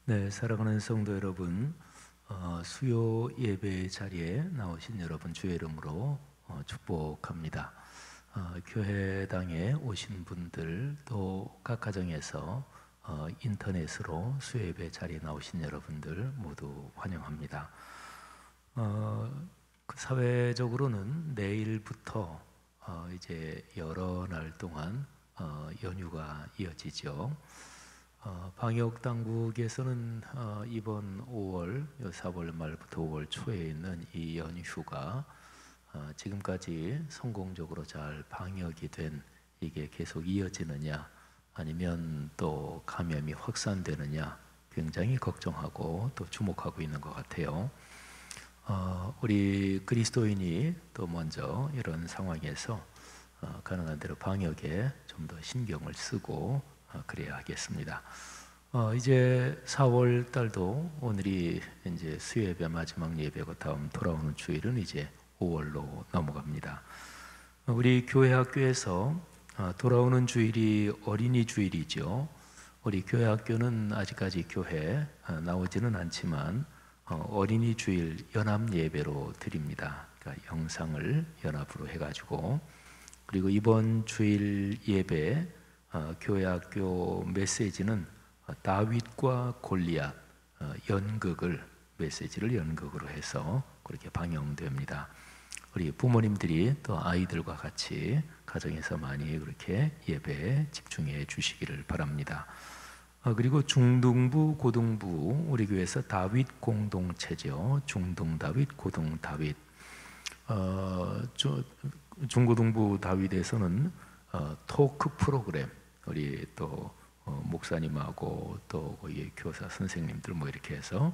네, 사랑하는 성도 여러분, 수요 예배 자리에 나오신 여러분 주의 이름으로 축복합니다. 교회당에 오신 분들 또 각 가정에서 인터넷으로 수요 예배 자리에 나오신 여러분들 모두 환영합니다. 사회적으로는 내일부터 이제 여러 날 동안 연휴가 이어지죠. 방역 당국에서는 이번 5월, 4월 말부터 5월 초에 있는 이 연휴가 지금까지 성공적으로 잘 방역이 된 이게 계속 이어지느냐 아니면 또 감염이 확산되느냐 굉장히 걱정하고 또 주목하고 있는 것 같아요. 우리 그리스도인이 또 먼저 이런 상황에서 가능한 대로 방역에 좀 더 신경을 쓰고 그래야 하겠습니다. 이제 4월 달도 오늘이 이제 수요예배 마지막 예배고 다음 돌아오는 주일은 이제 5월로 넘어갑니다. 우리 교회 학교에서 돌아오는 주일이 어린이 주일이죠. 우리 교회 학교는 아직까지 교회 나오지는 않지만 어린이 주일 연합 예배로 드립니다. 그러니까 영상을 연합으로 해가지고, 그리고 이번 주일 예배 교회 학교 메시지는 다윗과 골리앗 메시지를 연극으로 해서 그렇게 방영됩니다. 우리 부모님들이 또 아이들과 같이 가정에서 많이 그렇게 예배에 집중해 주시기를 바랍니다. 그리고 중등부, 고등부 우리 교회에서 다윗 공동체죠. 중등 다윗, 고등 다윗. 중고등부 다윗에서는 토크 프로그램, 우리 또 목사님하고 또 거기 교사 선생님들 뭐 이렇게 해서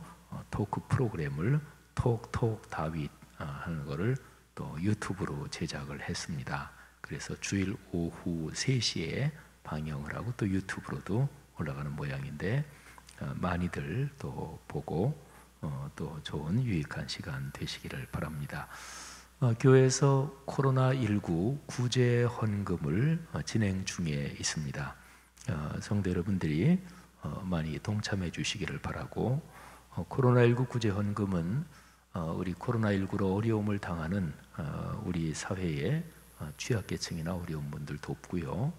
토크 프로그램을 톡 다윗 하는 거를 또 유튜브로 제작을 했습니다. 그래서 주일 오후 3시에 방영을 하고 또 유튜브로도 올라가는 모양인데 많이들 또 보고 또 좋은 유익한 시간 되시기를 바랍니다. 교회에서 코로나19 구제 헌금을 진행 중에 있습니다. 성도 여러분들이 많이 동참해 주시기를 바라고, 코로나19 구제 헌금은 우리 코로나19로 어려움을 당하는 우리 사회의 취약계층이나 어려운 분들 돕고요.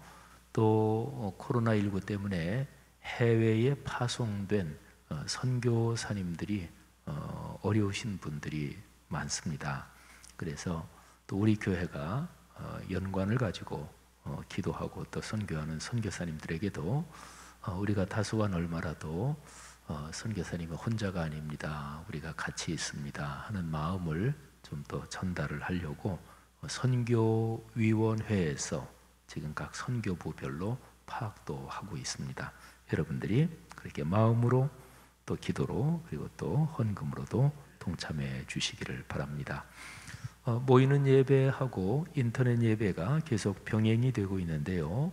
또 코로나19 때문에 해외에 파송된 선교사님들이 어려우신 분들이 많습니다. 그래서 또 우리 교회가 연관을 가지고 기도하고 또 선교하는 선교사님들에게도 우리가 다소간 얼마라도 선교사님은 혼자가 아닙니다, 우리가 같이 있습니다 하는 마음을 좀 더 전달을 하려고 선교위원회에서 지금 각 선교부별로 파악도 하고 있습니다. 여러분들이 그렇게 마음으로 또 기도로 그리고 또 헌금으로도 동참해 주시기를 바랍니다. 모이는 예배하고 인터넷 예배가 계속 병행이 되고 있는데요.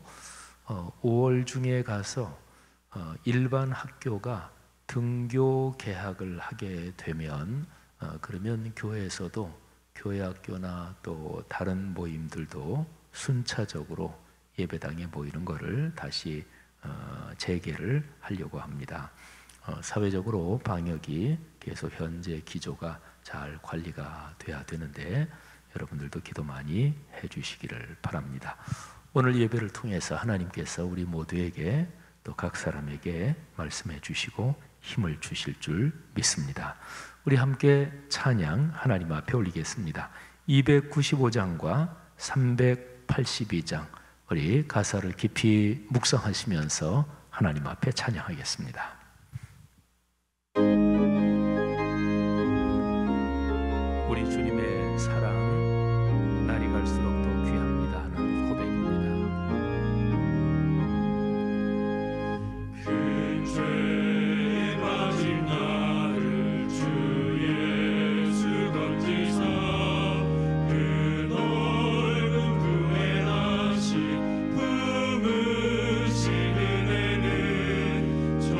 5월 중에 가서 일반 학교가 등교 개학을 하게 되면 그러면 교회에서도 교회 학교나 또 다른 모임들도 순차적으로 예배당에 모이는 것을 다시 재개를 하려고 합니다. 사회적으로 방역이 계속 현재 기조가 잘 관리가 돼야 되는데 여러분들도 기도 많이 해주시기를 바랍니다. 오늘 예배를 통해서 하나님께서 우리 모두에게 또 각 사람에게 말씀해 주시고 힘을 주실 줄 믿습니다. 우리 함께 찬양 하나님 앞에 올리겠습니다. 295장과 382장 우리 가사를 깊이 묵상하시면서 하나님 앞에 찬양하겠습니다. 우리 주님의 사랑 날이 갈수록 더 귀합니다 하는 고백입니다. 큰 죄에 빠진 나를 주 예수 건지사 그 넓은 구원하신 품으신 은혜는 저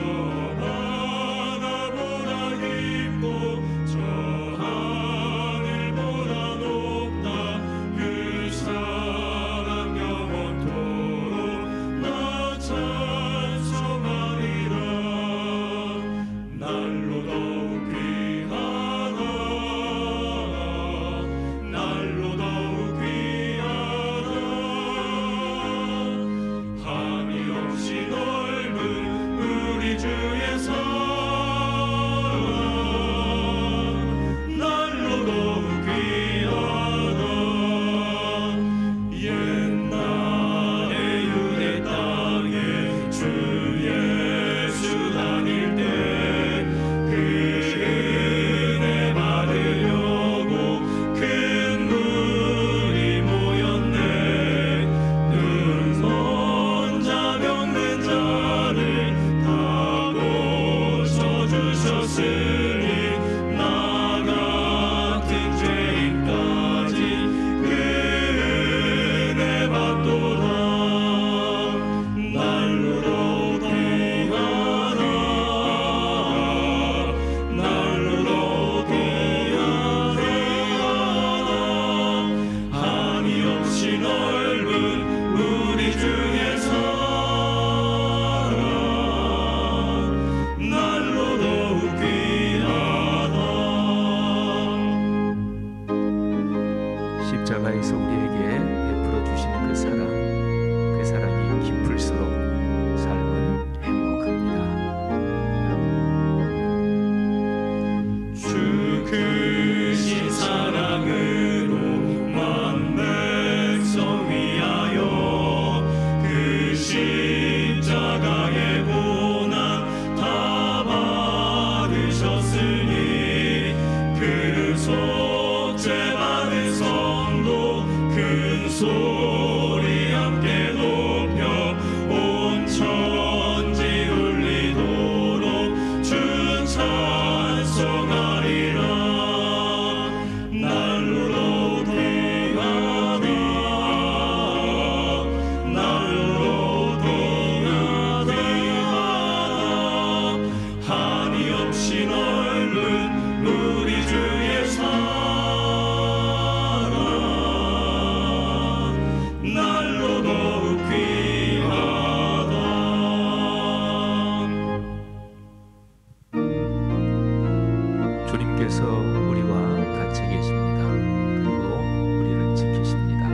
주님께서 우리와 같이 계십니다. 그리고 우리를 지키십니다.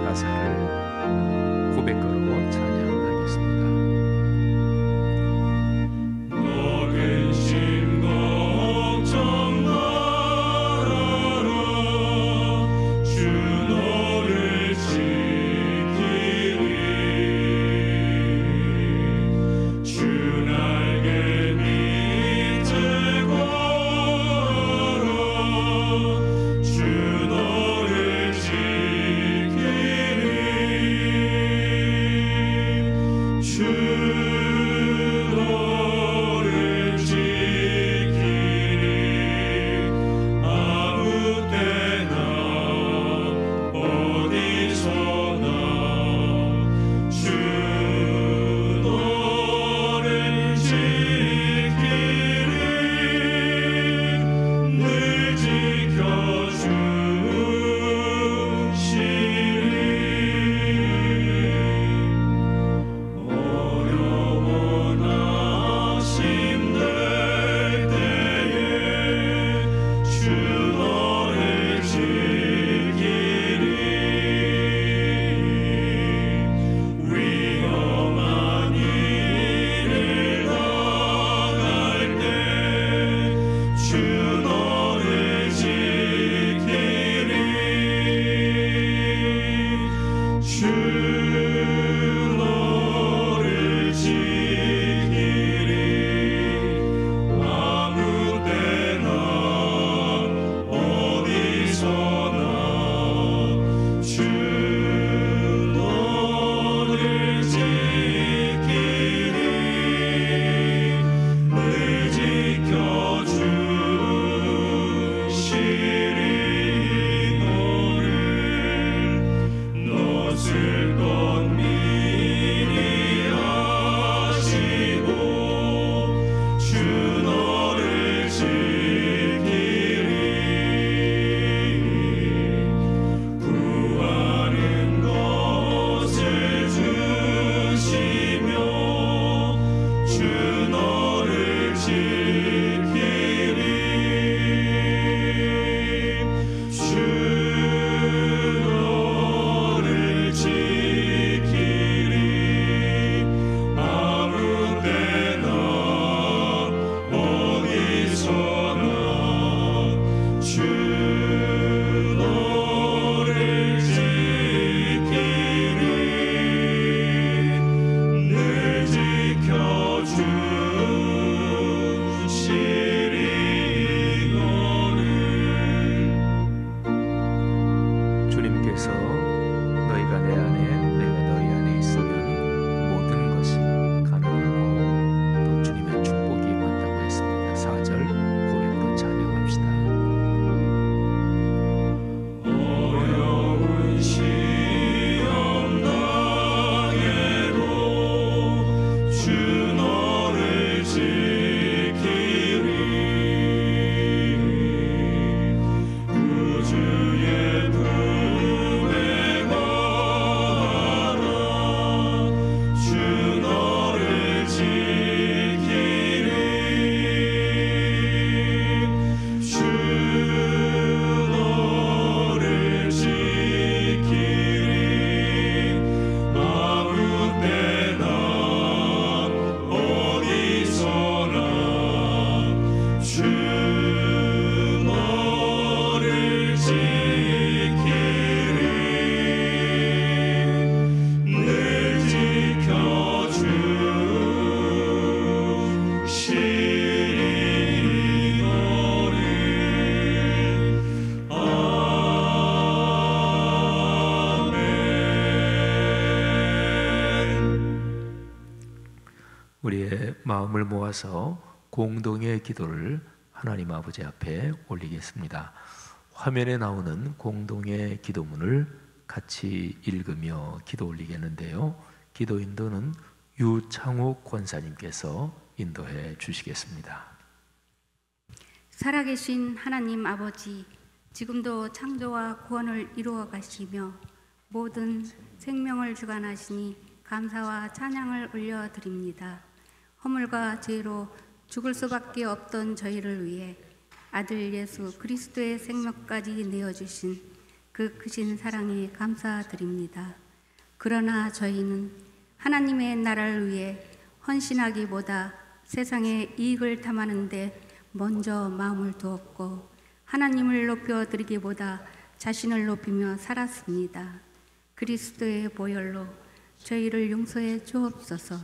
가사를 고백으로 찬양하겠습니다. 너 근심 걱정 말아라. 주 너를 지키리. 주 날개 밑에 걸어라. 주 너를 지키리. 주 너를 지키리. 아무 때나 어디서나 주 너를 지키리. 늘 지켜주시리. 어려워나 힘들 때에 주 너를 지키리. 위험한 일을 당할 때 주 너를 지키리. 주 너를 지키리. 아무 때나 어디서나 주 너를 지키리. 늘 지켜주시리. 너를 놓칠 것 미리 아시고 주 너를 지키리. 구하는 것을 주시며 주 너를 지키리. 주 너를 지키리. 아무 때나 어디서나 주 너를 지키리. 늘 지켜주시리. 너를 주님께서 너희가 내 안에 내가 너희 안에 있으면 모든 것이 가능하고 또 주님의 축복이 임한다고 했습니다. 4절 고백으로 찬양합시다. 어려운 시험 당해도 주 너를 지키리. 구주의 품에 거하라. 주 너를 지키리. 주 너를 지키리. 아무 때나 어디서나 주 너를 지키리. 늘 지켜주시리. 너를 아멘. 우리의 마음을 모아서 공동의 기도를 하나님 아버지 앞에 올리겠습니다. 화면에 나오는 공동의 기도문을 같이 읽으며 기도 올리겠는데요. 기도 인도는 유창욱 권사님께서 인도해 주시겠습니다. 살아계신 하나님 아버지, 지금도 창조와 구원을 이루어 가시며 모든 생명을 주관하시니 감사와 찬양을 올려드립니다. 허물과 죄로 죽을 수밖에 없던 저희를 위해 아들 예수 그리스도의 생명까지 내어주신 그 크신 사랑에 감사드립니다. 그러나 저희는 하나님의 나라를 위해 헌신하기보다 세상의 이익을 탐하는데 먼저 마음을 두었고 하나님을 높여드리기보다 자신을 높이며 살았습니다. 그리스도의 보혈로 저희를 용서해 주옵소서.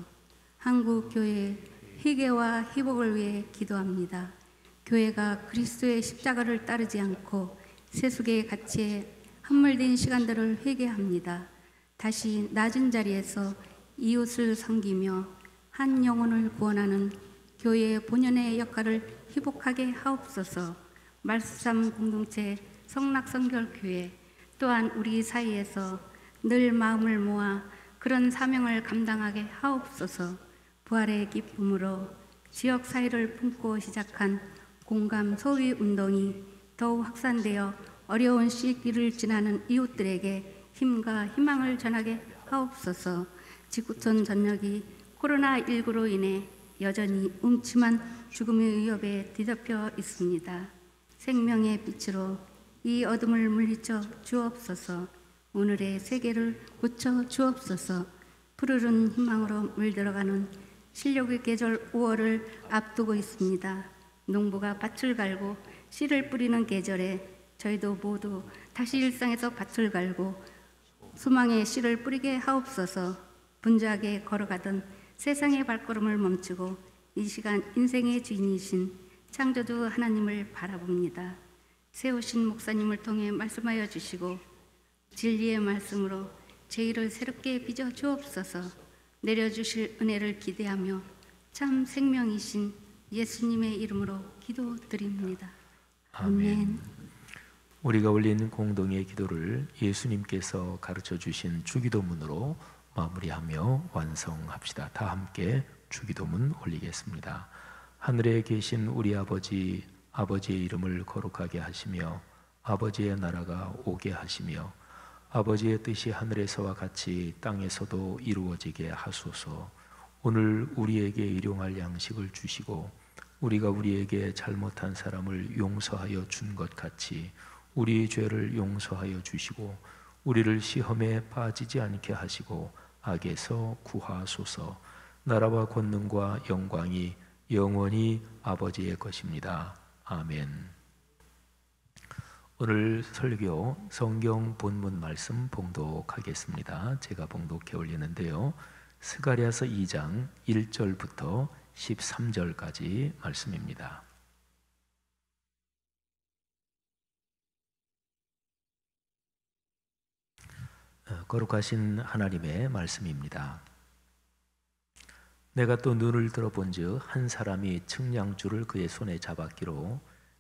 한국교회 희귀와 희복을 위해 기도합니다. 교회가 그리스도의 십자가를 따르지 않고 세속의 가치에 함몰된 시간들을 회개합니다. 다시 낮은 자리에서 이웃을 섬기며 한 영혼을 구원하는 교회의 본연의 역할을 희복하게 하옵소서. 말씀 공동체 성락성결교회 또한 우리 사이에서 늘 마음을 모아 그런 사명을 감당하게 하옵소서. 부활의 기쁨으로 지역 사회를 품고 시작한 공감 소위 운동이 더욱 확산되어 어려운 시기를 지나는 이웃들에게 힘과 희망을 전하게 하옵소서. 지구촌 전역이 코로나19로 인해 여전히 음침한 죽음의 위협에 뒤덮여 있습니다. 생명의 빛으로 이 어둠을 물리쳐 주옵소서. 오늘의 세계를 고쳐 주옵소서. 푸르른 희망으로 물들어가는 실록의 계절 5월을 앞두고 있습니다. 농부가 밭을 갈고 씨를 뿌리는 계절에 저희도 모두 다시 일상에서 밭을 갈고 소망의 씨를 뿌리게 하옵소서. 분주하게 걸어가던 세상의 발걸음을 멈추고 이 시간 인생의 주인이신 창조주 하나님을 바라봅니다. 세우신 목사님을 통해 말씀하여 주시고 진리의 말씀으로 제1을 새롭게 빚어 주옵소서. 내려주실 은혜를 기대하며 참 생명이신 예수님의 이름으로 기도드립니다. 아멘. 우리가 올린 공동의 기도를 예수님께서 가르쳐 주신 주기도문으로 마무리하며 완성합시다. 다 함께 주기도문 올리겠습니다. 하늘에 계신 우리 아버지, 아버지의 이름을 거룩하게 하시며 아버지의 나라가 오게 하시며 아버지의 뜻이 하늘에서와 같이 땅에서도 이루어지게 하소서. 오늘 우리에게 일용할 양식을 주시고 우리가 우리에게 잘못한 사람을 용서하여 준 것 같이 우리의 죄를 용서하여 주시고 우리를 시험에 빠지지 않게 하시고 악에서 구하소서. 나라와 권능과 영광이 영원히 아버지의 것입니다. 아멘. 오늘 설교 성경 본문 말씀 봉독하겠습니다. 제가 봉독해 올리는데요. 스가랴서 2장 1절부터 13절까지 말씀입니다. 거룩하신 하나님의 말씀입니다. 내가 또 눈을 들어본즉 한 사람이 측량줄을 그의 손에 잡았기로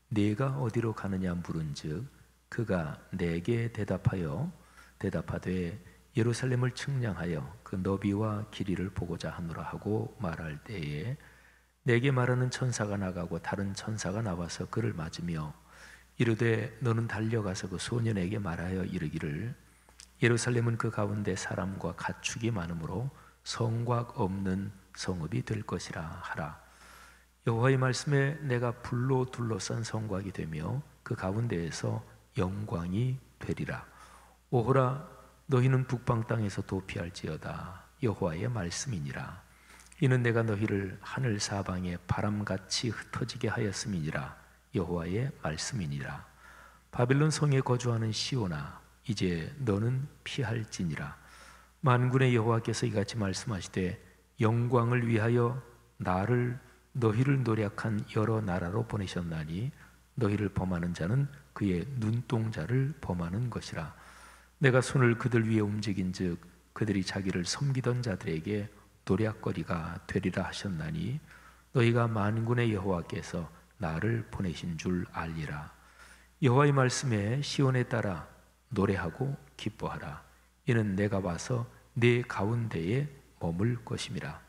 네가 어디로 가느냐 물은즉 그가 내게 대답하되 예루살렘을 측량하여 그 너비와 길이를 보고자 하노라 하고 말할 때에 내게 말하는 천사가 나가고 다른 천사가 나와서 그를 맞으며 이르되 너는 달려가서 그 소년에게 말하여 이르기를 예루살렘은 그 가운데 사람과 가축이 많으므로 성곽 없는 성읍이 될 것이라 하라. 여호와의 말씀에 내가 불로 둘러싼 성곽이 되며 그 가운데에서 영광이 되리라. 오호라 너희는 북방 땅에서 도피할지어다. 여호와의 말씀이니라. 이는 내가 너희를 하늘 사방에 바람같이 흩어지게 하였음이니라. 여호와의 말씀이니라. 바빌론 성에 거주하는 시온아 이제 너는 피할지니라. 만군의 여호와께서 이같이 말씀하시되 영광을 위하여 너희를 노략한 여러 나라로 보내셨나니 너희를 범하는 자는 그의 눈동자를 범하는 것이라. 내가 손을 그들 위에 움직인즉 그들이 자기를 섬기던 자들에게 노략거리가 되리라 하셨나니 너희가 만군의 여호와께서 나를 보내신 줄 알리라. 여호와의 말씀에 시온에 따라 노래하고 기뻐하라. 이는 내가 와서 네 가운데에 머물 것임이라.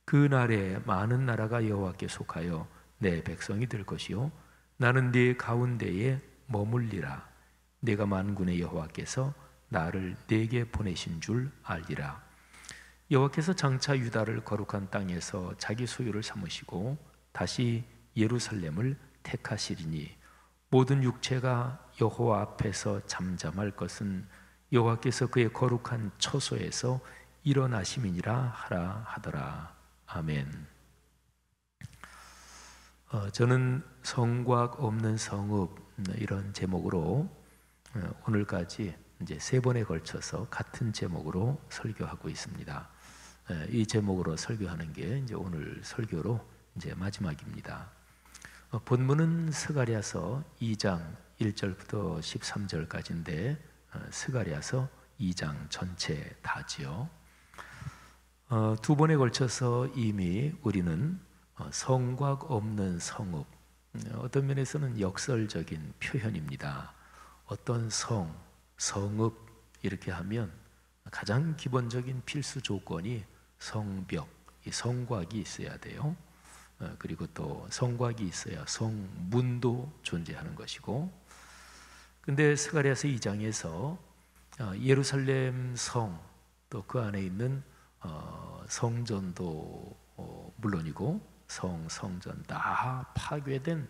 그 날에 많은 나라가 여호와께 속하여 내 백성이 될 것이요 나는 네 가운데에 머물리라. 내가 만군의 여호와께서 나를 네게 보내신 줄 알리라. 여호와께서 장차 유다를 거룩한 땅에서 자기 소유를 삼으시고 다시 예루살렘을 택하시리니 모든 육체가 여호와 앞에서 잠잠할 것은 여호와께서 그의 거룩한 처소에서 일어나심이니라 하라 하더라. 아멘. 저는 성곽 없는 성읍 이런 제목으로 오늘까지 이제 3번에 걸쳐서 같은 제목으로 설교하고 있습니다. 이 제목으로 설교하는 게 이제 오늘 설교로 이제 마지막입니다. 본문은 스가랴서 2장 1절부터 13절까지인데 스가랴서 2장 전체 다지요. 2번에 걸쳐서 이미 우리는 성곽 없는 성읍, 어떤 면에서는 역설적인 표현입니다. 어떤 성읍 이렇게 하면 가장 기본적인 필수 조건이 성벽, 이 성곽이 있어야 돼요. 그리고 또 성곽이 있어야 성문도 존재하는 것이고, 근데 스가랴서 2장에서 예루살렘 성, 또 그 안에 있는 성전도 물론이고 성전 다 파괴된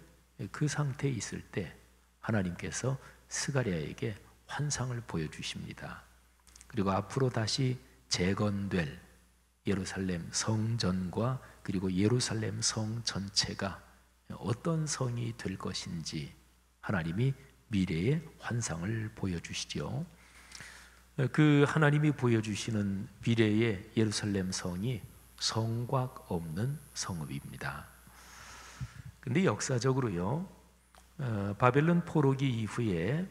그 상태에 있을 때 하나님께서 스가랴에게 환상을 보여주십니다. 그리고 앞으로 다시 재건될 예루살렘 성전과 그리고 예루살렘 성 전체가 어떤 성이 될 것인지 하나님이 미래의 환상을 보여주시죠. 그 하나님이 보여주시는 미래의 예루살렘 성이 성곽 없는 성읍입니다. 근데 역사적으로요, 바벨론 포로기 이후에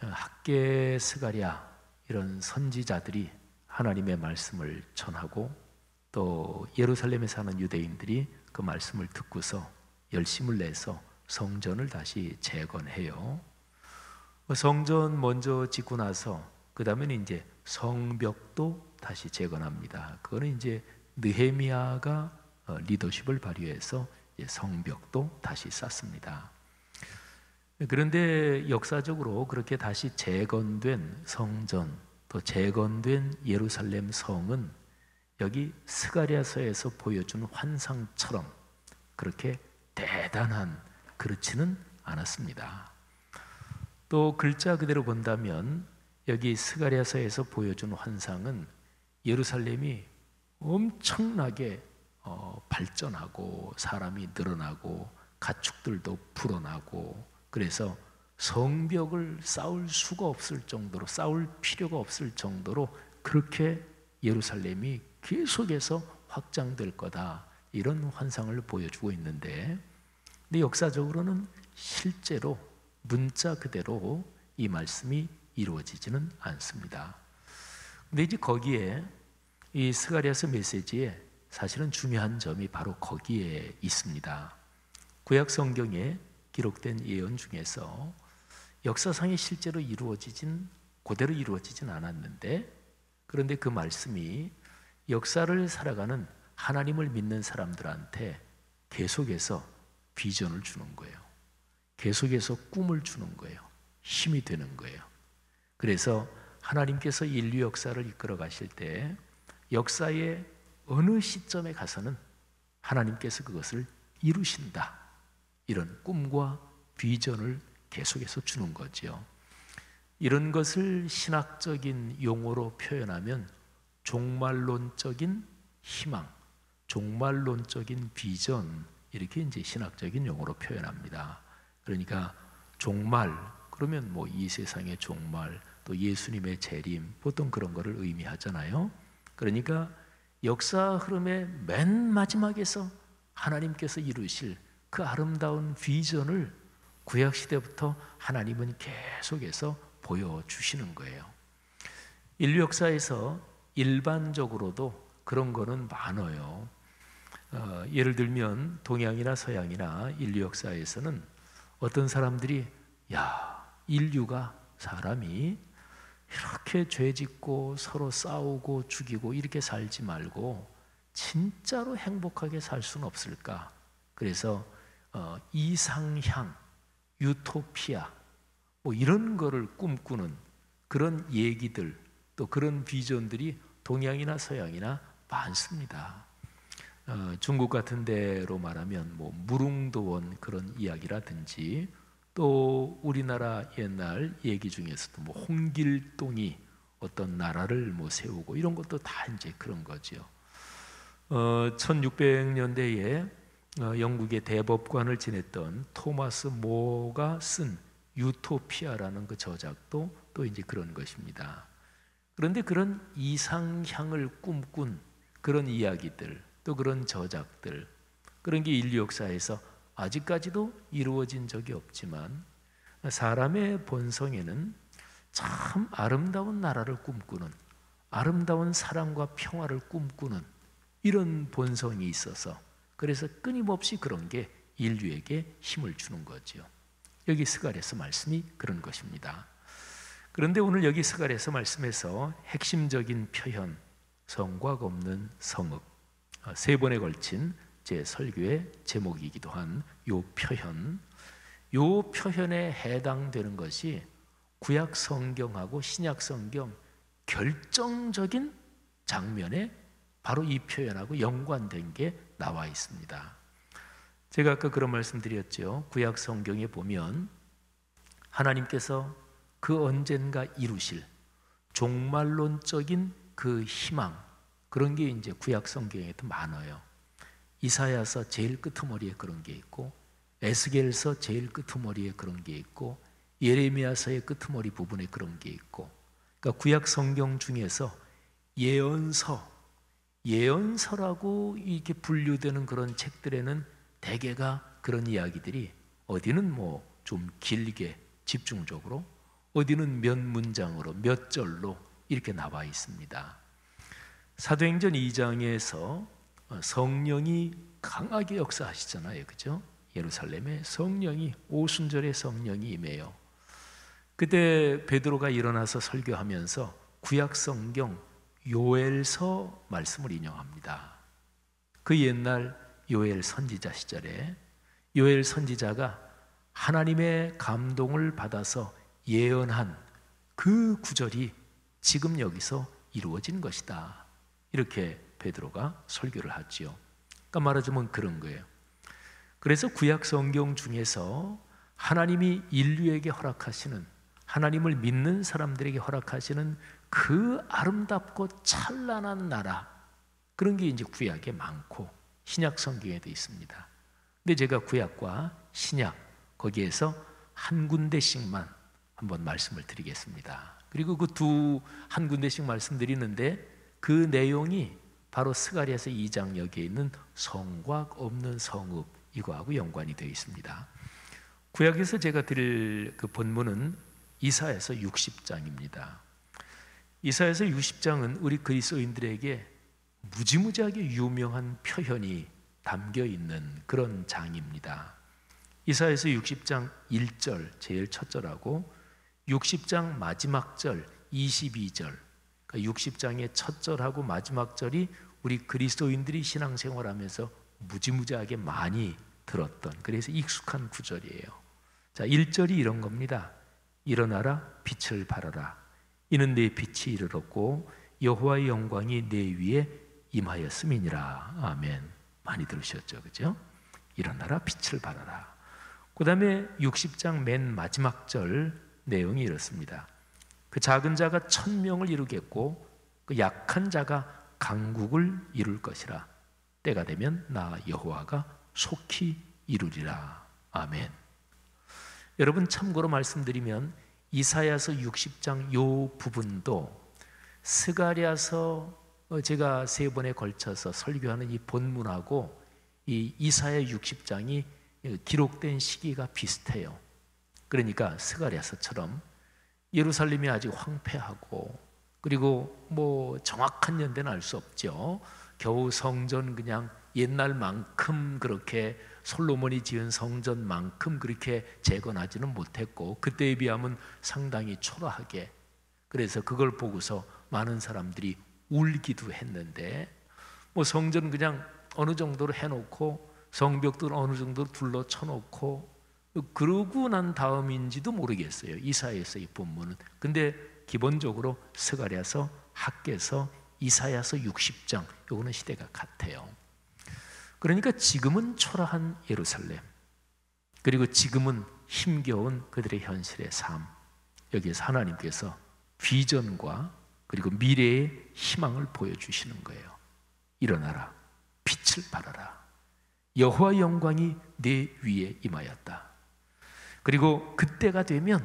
학개, 스가랴 이런 선지자들이 하나님의 말씀을 전하고 또 예루살렘에 사는 유대인들이 그 말씀을 듣고서 열심을 내서 성전을 다시 재건해요. 성전 먼저 짓고 나서 그 다음에는 이제 성벽도 다시 재건합니다. 그거는 이제 느헤미야가 리더십을 발휘해서 성벽도 다시 쌓습니다. 그런데 역사적으로 그렇게 다시 재건된 성전, 또 재건된 예루살렘 성은 여기 스가랴서에서 보여준 환상처럼 그렇게 대단한, 그렇지는 않았습니다. 또 글자 그대로 본다면 여기 스가랴서에서 보여준 환상은 예루살렘이 엄청나게 발전하고 사람이 늘어나고 가축들도 불어나고, 그래서 성벽을 쌓을 수가 없을 정도로, 쌓을 필요가 없을 정도로 그렇게 예루살렘이 계속해서 확장될 거다, 이런 환상을 보여주고 있는데, 근데 역사적으로는 실제로 문자 그대로 이 말씀이 이루어지지는 않습니다. 근데 이제 거기에 이 스가랴서 메시지에 사실은 중요한 점이 바로 거기에 있습니다. 구약 성경에 기록된 예언 중에서 역사상에 실제로 그대로 이루어지진 않았는데, 그런데 그 말씀이 역사를 살아가는 하나님을 믿는 사람들한테 계속해서 비전을 주는 거예요. 계속해서 꿈을 주는 거예요. 힘이 되는 거예요. 그래서 하나님께서 인류 역사를 이끌어 가실 때 역사의 어느 시점에 가서는 하나님께서 그것을 이루신다, 이런 꿈과 비전을 계속해서 주는 거죠. 이런 것을 신학적인 용어로 표현하면 종말론적인 희망, 종말론적인 비전, 이렇게 이제 신학적인 용어로 표현합니다. 그러니까 종말, 그러면 뭐 이 세상의 종말, 또 예수님의 재림, 보통 그런 거를 의미하잖아요. 그러니까 역사 흐름의 맨 마지막에서 하나님께서 이루실 그 아름다운 비전을 구약시대부터 하나님은 계속해서 보여주시는 거예요. 인류 역사에서 일반적으로도 그런 거는 많아요. 예를 들면 동양이나 서양이나 인류 역사에서는 어떤 사람들이 인류가, 사람이 이렇게 죄짓고 서로 싸우고 죽이고 이렇게 살지 말고 진짜로 행복하게 살 수는 없을까? 그래서 이상향, 유토피아 뭐 이런 거를 꿈꾸는 그런 얘기들, 또 그런 비전들이 동양이나 서양이나 많습니다. 중국 같은 데로 말하면 뭐 무릉도원 그런 이야기라든지, 또 우리나라 옛날 얘기 중에서도 뭐 홍길동이 어떤 나라를 뭐 세우고 이런 것도 다 이제 그런 거죠. 1600년대에 영국의 대법관을 지냈던 토마스 모가 쓴 유토피아라는 그 저작도 또 이제 그런 것입니다. 그런데 그런 이상향을 꿈꾼 그런 이야기들, 또 그런 저작들, 그런 게 인류 역사에서 아직까지도 이루어진 적이 없지만 사람의 본성에는 참 아름다운 나라를 꿈꾸는, 아름다운 사랑과 평화를 꿈꾸는 이런 본성이 있어서, 그래서 끊임없이 그런 게 인류에게 힘을 주는 거죠. 여기 스가랴서 말씀이 그런 것입니다. 그런데 오늘 여기 스가랴서 말씀에서 핵심적인 표현, 성곽 없는 성읍, 세 번에 걸친 제 설교의 제목이기도 한 요 표현에 해당되는 것이 구약 성경하고 신약 성경 결정적인 장면에 바로 이 표현하고 연관된 게 나와 있습니다. 제가 아까 그런 말씀 드렸죠. 구약 성경에 보면 하나님께서 그 언젠가 이루실 종말론적인 그 희망, 그런 게 이제 구약 성경에도 많아요. 이사야서 제일 끄트머리에 그런 게 있고, 에스겔서 제일 끄트머리에 그런 게 있고, 예레미야서의 끄트머리 부분에 그런 게 있고, 그러니까 구약 성경 중에서 예언서라고 이렇게 분류되는 그런 책들에는 대개가 그런 이야기들이 어디는 뭐 좀 길게 집중적으로, 어디는 몇 문장으로 몇 절로 이렇게 나와 있습니다. 사도행전 2장에서 성령이 강하게 역사하시잖아요, 그죠? 예루살렘에 성령이, 오순절에 성령이 임해요. 그때 베드로가 일어나서 설교하면서 구약 성경 요엘서 말씀을 인용합니다. 그 옛날 요엘 선지자 시절에 요엘 선지자가 하나님의 감동을 받아서 예언한 그 구절이 지금 여기서 이루어진 것이다. 이렇게 베드로가 설교를 하지요. 그러니까 말하자면 그런 거예요. 그래서 구약 성경 중에서 하나님이 인류에게 허락하시는, 하나님을 믿는 사람들에게 허락하시는 그 아름답고 찬란한 나라, 그런 게 이제 구약에 많고 신약 성경에도 있습니다. 근데 제가 구약과 신약 거기에서 한 군데씩만 한번 말씀을 드리겠습니다. 그리고 그 한 군데씩 말씀드리는데 그 내용이 바로 스가랴서 2장 여기에 있는 성곽 없는 성읍, 이거하고 연관이 되어 있습니다. 구약에서 제가 드릴 그 본문은 이사야서 60장입니다. 이사야서 60장은 우리 그리스도인들에게 무지무지하게 유명한 표현이 담겨 있는 그런 장입니다. 이사야서 60장 1절 제일 첫 절하고 60장 마지막 절 22절, 그러니까 60장의 첫 절하고 마지막 절이 우리 그리스도인들이 신앙생활하면서 무지무지하게 많이 들었던, 그래서 익숙한 구절이에요. 자, 1절이 이런 겁니다. 일어나라 빛을 발하라. 이는 내 빛이 이르렀고 여호와의 영광이 내 위에 임하였음이니라. 아멘. 많이 들으셨죠, 그죠? 일어나라 빛을 발하라. 그 다음에 60장 맨 마지막 절 내용이 이렇습니다. 그 작은 자가 1000명을 이루겠고 그 약한 자가 강국을 이룰 것이라. 때가 되면 나 여호와가 속히 이루리라. 아멘. 여러분, 참고로 말씀드리면 이사야서 60장 요 부분도 스가랴서 제가 3번에 걸쳐서 설교하는 이 본문하고 이 이사야 60장이 기록된 시기가 비슷해요. 그러니까 스가랴서처럼 예루살렘이 아직 황폐하고, 그리고 뭐 정확한 연대는 알 수 없죠. 겨우 성전 그냥 옛날만큼 그렇게 솔로몬이 지은 성전만큼 그렇게 재건하지는 못했고, 그때에 비하면 상당히 초라하게, 그래서 그걸 보고서 많은 사람들이 울기도 했는데, 뭐 성전 그냥 어느 정도로 해놓고 성벽도 어느 정도 둘러 쳐놓고 그러고 난 다음인지도 모르겠어요, 이사야서 이 본문은. 근데 기본적으로 스가랴서, 학개서, 이사야서 60장 요거는 시대가 같아요. 그러니까 지금은 초라한 예루살렘, 그리고 지금은 힘겨운 그들의 현실의 삶, 여기에서 하나님께서 비전과 그리고 미래의 희망을 보여주시는 거예요. 일어나라, 빛을 발하라. 여호와의 영광이 내 위에 임하였다. 그리고 그때가 되면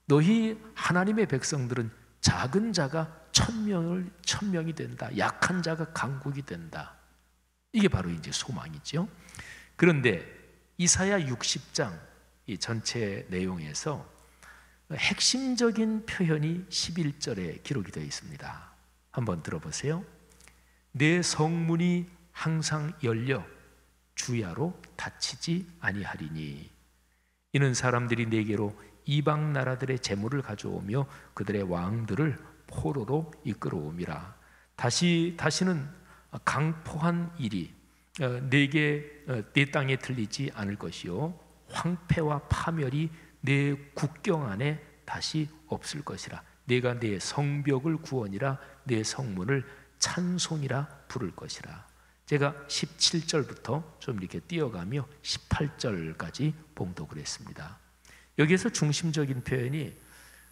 너희 하나님의 백성들은 작은 자가 천명이 된다. 약한 자가 강국이 된다. 이게 바로 이제 소망이죠. 그런데 이사야 60장 이 전체 내용에서 핵심적인 표현이 11절에 기록이 되어 있습니다. 한번 들어보세요. 내 성문이 항상 열려 주야로 닫히지 아니하리니 이는 사람들이 내게로 이방 나라들의 재물을 가져오며 그들의 왕들을 포로로 이끌어옴이라. 다시는 강포한 일이 내 땅에 들리지 않을 것이요 황폐와 파멸이 내 국경 안에 다시 없을 것이라. 내가 내 성벽을 구원이라 내 성문을 찬송이라 부를 것이라. 제가 17절부터 좀 이렇게 띄어가며 18절까지 봉독을 했습니다. 여기에서 중심적인 표현이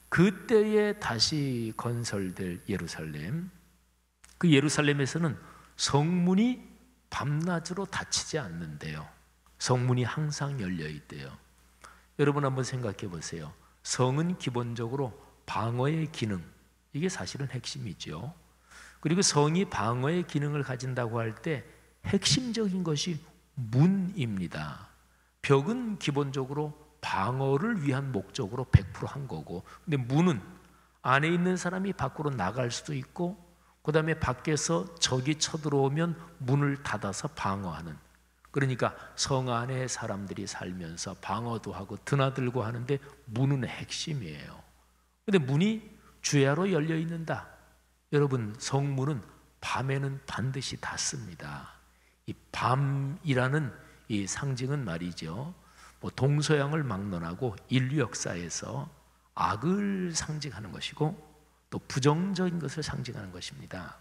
그때에 다시 건설될 예루살렘, 그 예루살렘에서는 성문이 밤낮으로 닫히지 않는데요. 성문이 항상 열려 있대요. 여러분 한번 생각해 보세요. 성은 기본적으로 방어의 기능, 이게 사실은 핵심이죠. 그리고 성이 방어의 기능을 가진다고 할 때 핵심적인 것이 문입니다. 벽은 기본적으로 방어를 위한 목적으로 100%한 거고, 근데 문은 안에 있는 사람이 밖으로 나갈 수도 있고, 그 다음에 밖에서 적이 쳐들어오면 문을 닫아서 방어하는, 그러니까 성 안에 사람들이 살면서 방어도 하고 드나들고 하는데 문은 핵심이에요. 근데 문이 주야로 열려 있는다. 여러분, 성문은 밤에는 반드시 닫습니다. 이 밤이라는 이 상징은 말이죠, 뭐 동서양을 막론하고 인류 역사에서 악을 상징하는 것이고 또 부정적인 것을 상징하는 것입니다.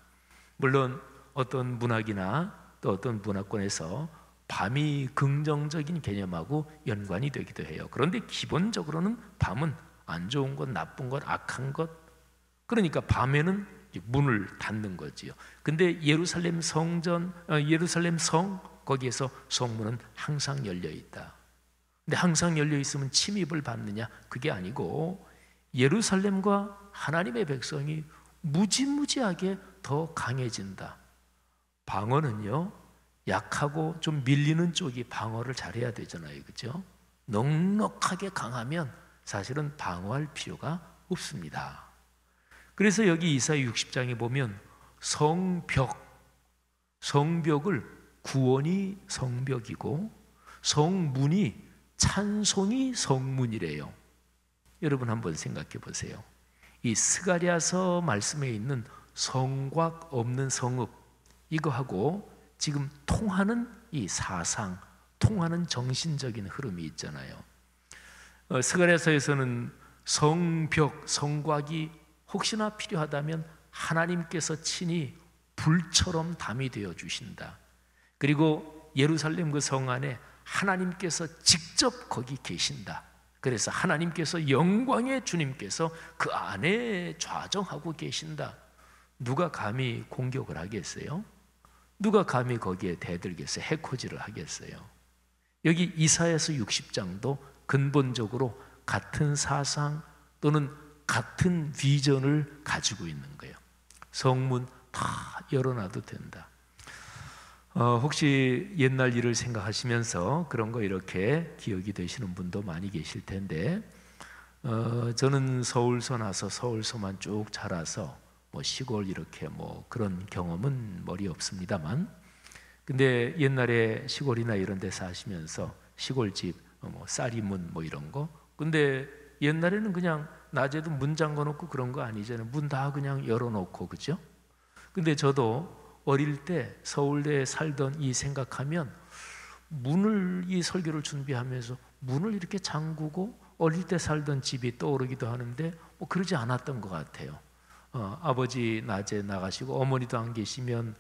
물론 어떤 문학이나 또 어떤 문화권에서 밤이 긍정적인 개념하고 연관이 되기도 해요. 그런데 기본적으로는 밤은 안 좋은 것, 나쁜 것, 악한 것, 그러니까 밤에는 문을 닫는 거지요. 근데 예루살렘 성 거기에서 성문은 항상 열려 있다. 근데 항상 열려 있으면 침입을 받느냐? 그게 아니고 예루살렘과 하나님의 백성이 무지무지하게 더 강해진다. 방어는요, 약하고 좀 밀리는 쪽이 방어를 잘해야 되잖아요, 그렇죠? 넉넉하게 강하면 사실은 방어할 필요가 없습니다. 그래서 여기 이사야 60장에 보면 성벽을 구원이 성벽이고 성문이 찬송이 성문이래요. 여러분 한번 생각해 보세요. 이 스가랴서 말씀에 있는 성곽 없는 성읍, 이거하고 지금 통하는 이 사상, 통하는 정신적인 흐름이 있잖아요. 스가랴서에서는 성벽, 성곽이 혹시나 필요하다면 하나님께서 친히 불처럼 담이 되어 주신다. 그리고 예루살렘 그 성 안에 하나님께서 직접 거기 계신다. 그래서 하나님께서, 영광의 주님께서 그 안에 좌정하고 계신다. 누가 감히 공격을 하겠어요? 누가 감히 거기에 대들겠어요? 해코지를 하겠어요? 여기 이사야서 60장도 근본적으로 같은 사상 또는 같은 비전을 가지고 있는 거예요. 성문 다 열어놔도 된다. 혹시 옛날 일을 생각하시면서 그런 거 이렇게 기억이 되시는 분도 많이 계실 텐데, 저는 서울서 나서 서울서만 쭉 자라서 뭐 시골 이렇게 뭐 그런 경험은 머리 없습니다만, 근데 옛날에 시골이나 이런 데 사시면서 시골집 뭐 쌀이문 뭐 이런 거, 근데 옛날에는 그냥 낮에도 문 잠궈 놓고 그런 거 아니잖아요. 문 다 그냥 열어놓고, 그죠? 근데 저도 어릴 때 서울대에 살던 이 생각하면 문을, 이 설교를 준비하면서 문을 이렇게 잠그고 어릴 때 살던 집이 떠오르기도 하는데 뭐 그러지 않았던 것 같아요. 아버지 낮에 나가시고 어머니도 안 계시면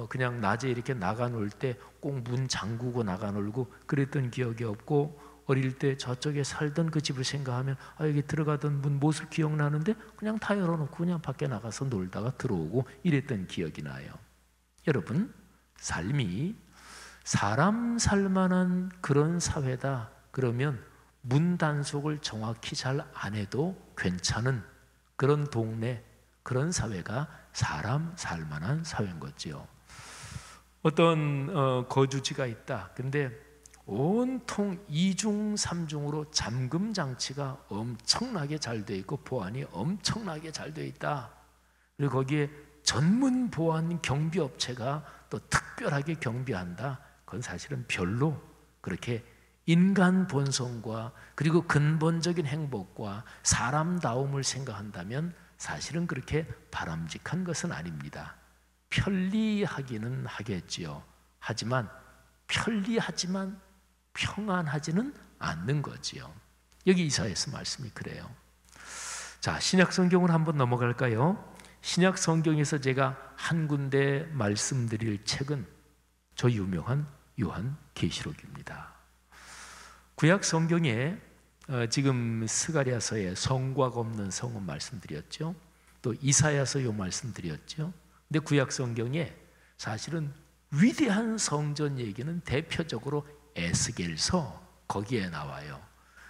그냥 낮에 이렇게 나가 놀 때 꼭 문 잠그고 나가 놀고 그랬던 기억이 없고, 어릴 때 저쪽에 살던 그 집을 생각하면 여기 들어가던 문 모습 기억나는데 그냥 다 열어놓고 그냥 밖에 나가서 놀다가 들어오고 이랬던 기억이 나요. 여러분, 삶이 사람 살만한 그런 사회다 그러면 문 단속을 정확히 잘 안 해도 괜찮은 그런 동네, 그런 사회가 사람 살만한 사회인 거지요. 어떤 거주지가 있다. 근데 온통 2중 3중으로 잠금 장치가 엄청나게 잘 돼 있고 보안이 엄청나게 잘 돼 있다. 그리고 거기에 전문 보안 경비 업체가 또 특별하게 경비한다. 그건 사실은 별로 그렇게 인간 본성과 그리고 근본적인 행복과 사람다움을 생각한다면 사실은 그렇게 바람직한 것은 아닙니다. 편리하기는 하겠지요. 하지만 편리하지만 평안하지는 않는 거지요. 여기 이사야서 말씀이 그래요. 자, 신약 성경을 한번 넘어갈까요? 신약 성경에서 제가 한 군데 말씀드릴 책은 저 유명한 요한계시록입니다. 구약 성경에 지금 스가랴서에 성곽 없는 성은 말씀드렸죠. 또 이사야서 요 말씀드렸죠. 근데 구약 성경에 사실은 위대한 성전 얘기는 대표적으로 에스겔서 거기에 나와요.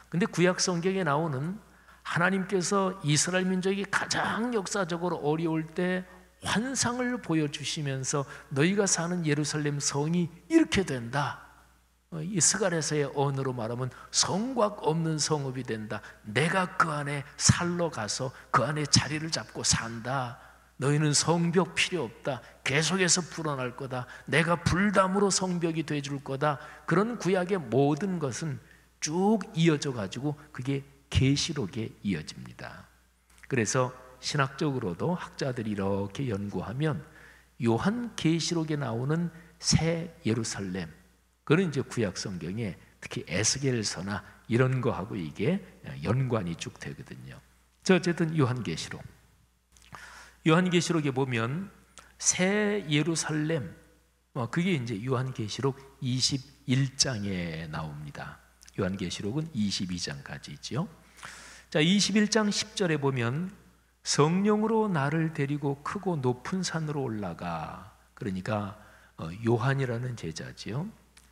근데 구약 성경에 나오는 하나님께서 이스라엘 민족이 가장 역사적으로 어려울 때 환상을 보여주시면서 너희가 사는 예루살렘 성이 이렇게 된다. 이 스가랴서의 언어로 말하면 성곽 없는 성읍이 된다. 내가 그 안에 살러 가서 그 안에 자리를 잡고 산다. 너희는 성벽 필요 없다. 계속해서 불어날 거다. 내가 불담으로 성벽이 돼줄 거다. 그런 구약의 모든 것은 쭉 이어져 가지고 그게 계시록에 이어집니다. 그래서 신학적으로도 학자들이 이렇게 연구하면 요한계시록에 나오는 새 예루살렘, 그건 이제 구약 성경에 특히 에스겔서나 이런 거하고 이게 연관이 쭉 되거든요. 자, 어쨌든 요한계시록에 보면 새 예루살렘, 그게 이제 요한계시록 21장에 나옵니다. 요한계시록은 22장까지 있죠. 자, 21장 10절에 보면 성령으로 나를 데리고 크고 높은 산으로 올라가. 그러니까 요한이라는 제자지요.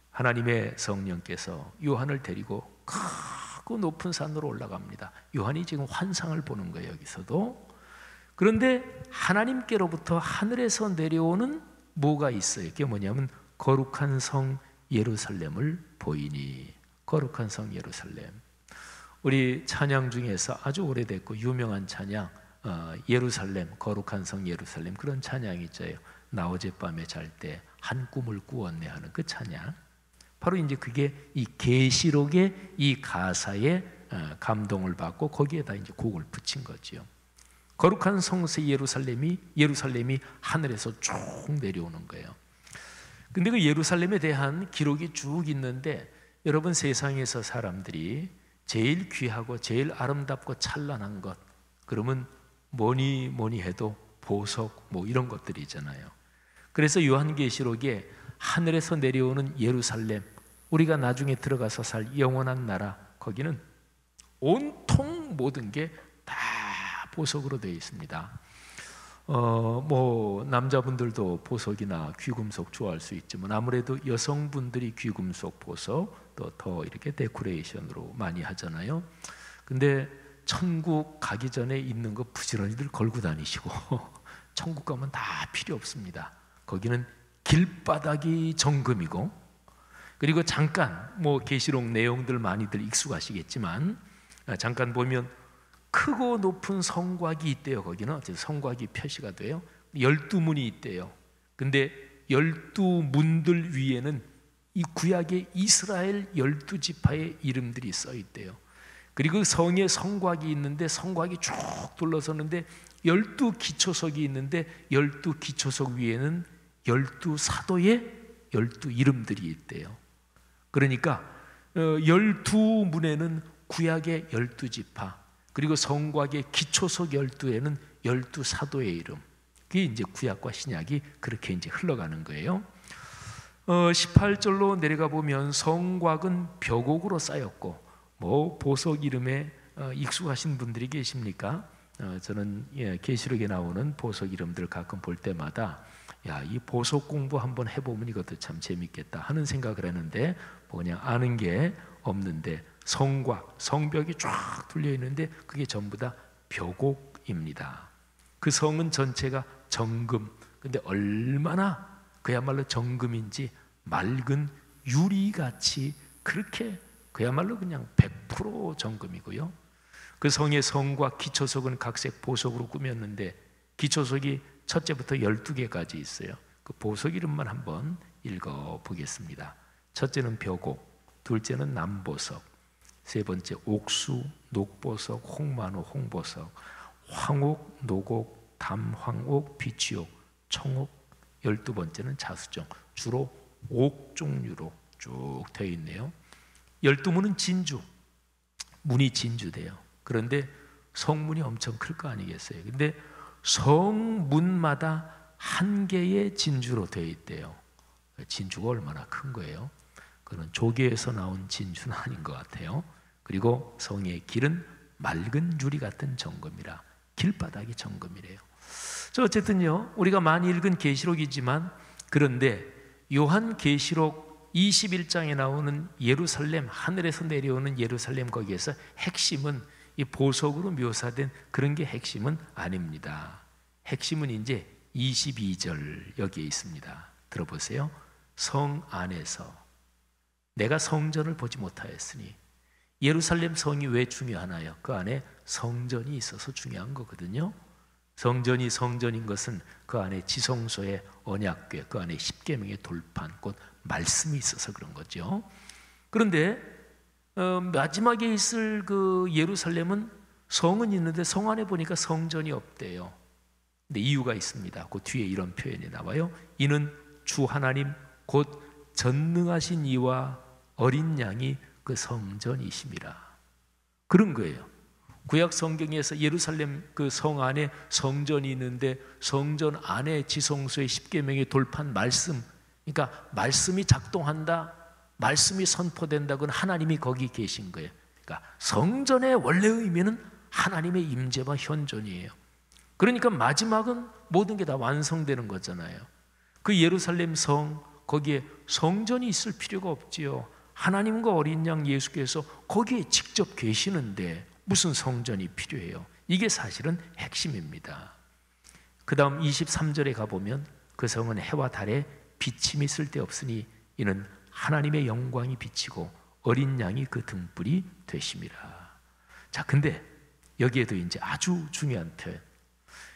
하나님의 성령께서 요한을 데리고 크고 높은 산으로 올라갑니다. 요한이 지금 환상을 보는 거예요, 여기서도. 그런데 하나님께로부터 하늘에서 내려오는 뭐가 있어요? 그게 뭐냐면 거룩한 성 예루살렘을 보이니. 거룩한 성 예루살렘. 우리 찬양 중에서 아주 오래됐고 유명한 찬양, 예루살렘, 거룩한 성 예루살렘, 그런 찬양이 있어요. 나 어젯밤에 잘 때 한 꿈을 꾸었네 하는 그 찬양. 바로 이제 그게 이 계시록의 이 가사에 감동을 받고 거기에다 이제 곡을 붙인 거지요. 거룩한 성세 예루살렘이 하늘에서 쭉 내려오는 거예요. 근데 그 예루살렘에 대한 기록이 쭉 있는데, 여러분 세상에서 사람들이 제일 귀하고 제일 아름답고 찬란한 것, 그러면 뭐니 해도 보석 뭐 이런 것들이잖아요. 그래서 요한계시록에 하늘에서 내려오는 예루살렘, 우리가 나중에 들어가서 살 영원한 나라, 거기는 온통 모든 게 다 보석으로 되어 있습니다. 뭐 남자분들도 보석이나 귀금속 좋아할 수 있지만 아무래도 여성분들이 귀금속, 보석 또 더 이렇게 데코레이션으로 많이 하잖아요. 근데 천국 가기 전에 있는 거 부지런히들 걸고 다니시고 천국 가면 다 필요 없습니다. 거기는 길바닥이 정금이고, 그리고 잠깐 뭐 계시록 내용들 많이들 익숙하시겠지만 잠깐 보면 크고 높은 성곽이 있대요. 거기는 성곽이 표시가 돼요. 12문이 있대요. 근데 12문들 위에는 이 구약의 이스라엘 12지파의 이름들이 써 있대요. 그리고 성에 성곽이 있는데 성곽이 쭉 둘러서는데 12기초석이 있는데 12기초석 위에는 12사도의 12 이름들이 있대요. 그러니까 12문에는 구약의 12지파, 그리고 성곽의 기초석 12에는 12사도의 이름. 그게 이제 구약과 신약이 그렇게 이제 흘러가는 거예요. 18절로 내려가 보면 성곽은 벽옥으로 쌓였고, 뭐 보석 이름에 익숙하신 분들이 계십니까? 저는 계시록에 나오는 보석 이름들 가끔 볼 때마다 이 보석 공부 한번 해보면 이것도 참 재밌겠다 하는 생각을 했는데, 뭐 그냥 아는 게 없는데 성곽, 성벽이 쫙 둘려 있는데 그게 전부 다 벽옥입니다. 그 성은 전체가 정금, 근데 얼마나 그야말로 정금인지 맑은 유리같이 그렇게 그야말로 그냥 100% 정금이고요. 그 성의 성과 기초석은 각색 보석으로 꾸몄는데 기초석이 첫째부터 12개까지 있어요. 그 보석 이름만 한번 읽어보겠습니다. 첫째는 벽옥, 둘째는 남보석, 세 번째 옥수, 녹보석, 홍만호, 홍보석, 황옥, 녹옥, 담황옥, 비취옥, 청옥, 12번째는 자수정. 주로 옥 종류로 쭉 되어 있네요. 12문은 진주, 문이 진주돼요. 그런데 성문이 엄청 클 거 아니겠어요? 근데 성문마다 한 개의 진주로 되어 있대요. 진주가 얼마나 큰 거예요? 그건 조개에서 나온 진주는 아닌 것 같아요. 그리고 성의 길은 맑은 유리 같은 정금이라, 길바닥이 정금이래요. 어쨌든요, 우리가 많이 읽은 계시록이지만, 그런데 요한 계시록 21장에 나오는 예루살렘, 하늘에서 내려오는 예루살렘, 거기에서 핵심은 이 보석으로 묘사된 그런 게 핵심은 아닙니다. 핵심은 이제 22절 여기에 있습니다. 들어보세요. 성 안에서 내가 성전을 보지 못하였으니. 예루살렘 성이 왜 중요하나요? 그 안에 성전이 있어서 중요한 거거든요. 성전이 성전인 것은 그 안에 지성소의 언약궤, 그 안에 십계명의 돌판, 곧 말씀이 있어서 그런 거죠. 그런데 마지막에 있을 그 예루살렘은 성은 있는데 성 안에 보니까 성전이 없대요. 근데 이유가 있습니다. 그 뒤에 이런 표현이 나와요. 이는 주 하나님 곧 전능하신 이와 어린 양이 그 성전이심이라. 그런 거예요. 구약 성경에서 예루살렘 그 성 안에 성전이 있는데 성전 안에 지성소의 십계명의 돌판 말씀, 그러니까 말씀이 작동한다, 말씀이 선포된다고는 하나님이 거기 계신 거예요. 그러니까 성전의 원래 의미는 하나님의 임재와 현존이에요. 그러니까 마지막은 모든 게 다 완성되는 거잖아요. 그 예루살렘 성, 거기에 성전이 있을 필요가 없지요. 하나님과 어린 양 예수께서 거기에 직접 계시는데 무슨 성전이 필요해요? 이게 사실은 핵심입니다. 그 다음 23절에 가보면 그 성은 해와 달에 비침이 쓸데없으니 이는 하나님의 영광이 비치고 어린 양이 그 등불이 되심이라. 자, 근데 여기에도 이제 아주 중요한 표현,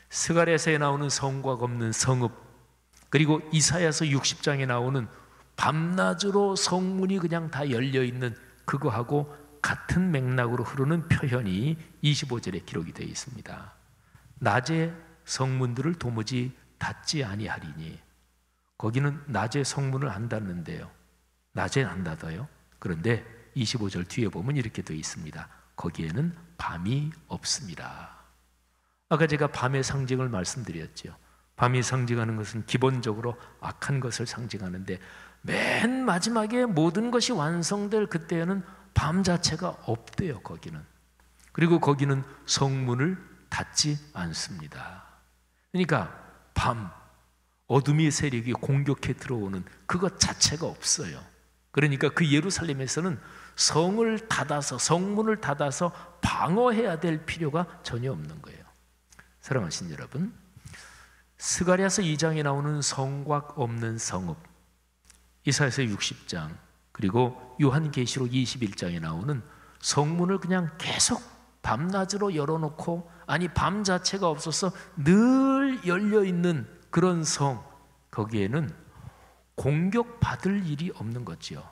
스가랴서에 나오는 성곽 없는 성읍, 그리고 이사야서 60장에 나오는 밤낮으로 성문이 그냥 다 열려있는 그거하고 같은 맥락으로 흐르는 표현이 25절에 기록이 되어 있습니다. 낮에 성문들을 도무지 닫지 아니하리니. 거기는 낮에 성문을 안 닫는데요. 낮에 안 닫아요. 그런데 25절 뒤에 보면 이렇게 되어 있습니다. 거기에는 밤이 없습니다. 아까 제가 밤의 상징을 말씀드렸죠. 밤이 상징하는 것은 기본적으로 악한 것을 상징하는데 맨 마지막에 모든 것이 완성될 그때에는 밤 자체가 없대요. 거기는. 그리고 거기는 성문을 닫지 않습니다. 그러니까 밤, 어둠의 세력이 공격해 들어오는 그것 자체가 없어요. 그러니까 그 예루살렘에서는 성을 닫아서, 성문을 닫아서 방어해야 될 필요가 전혀 없는 거예요. 사랑하신 여러분, 스가랴서 2장에 나오는 성곽 없는 성읍, 이사야서 60장, 그리고 요한계시록 21장에 나오는 성문을 그냥 계속 밤낮으로 열어놓고, 아니 밤 자체가 없어서 늘 열려있는 그런 성, 거기에는 공격받을 일이 없는 거지요.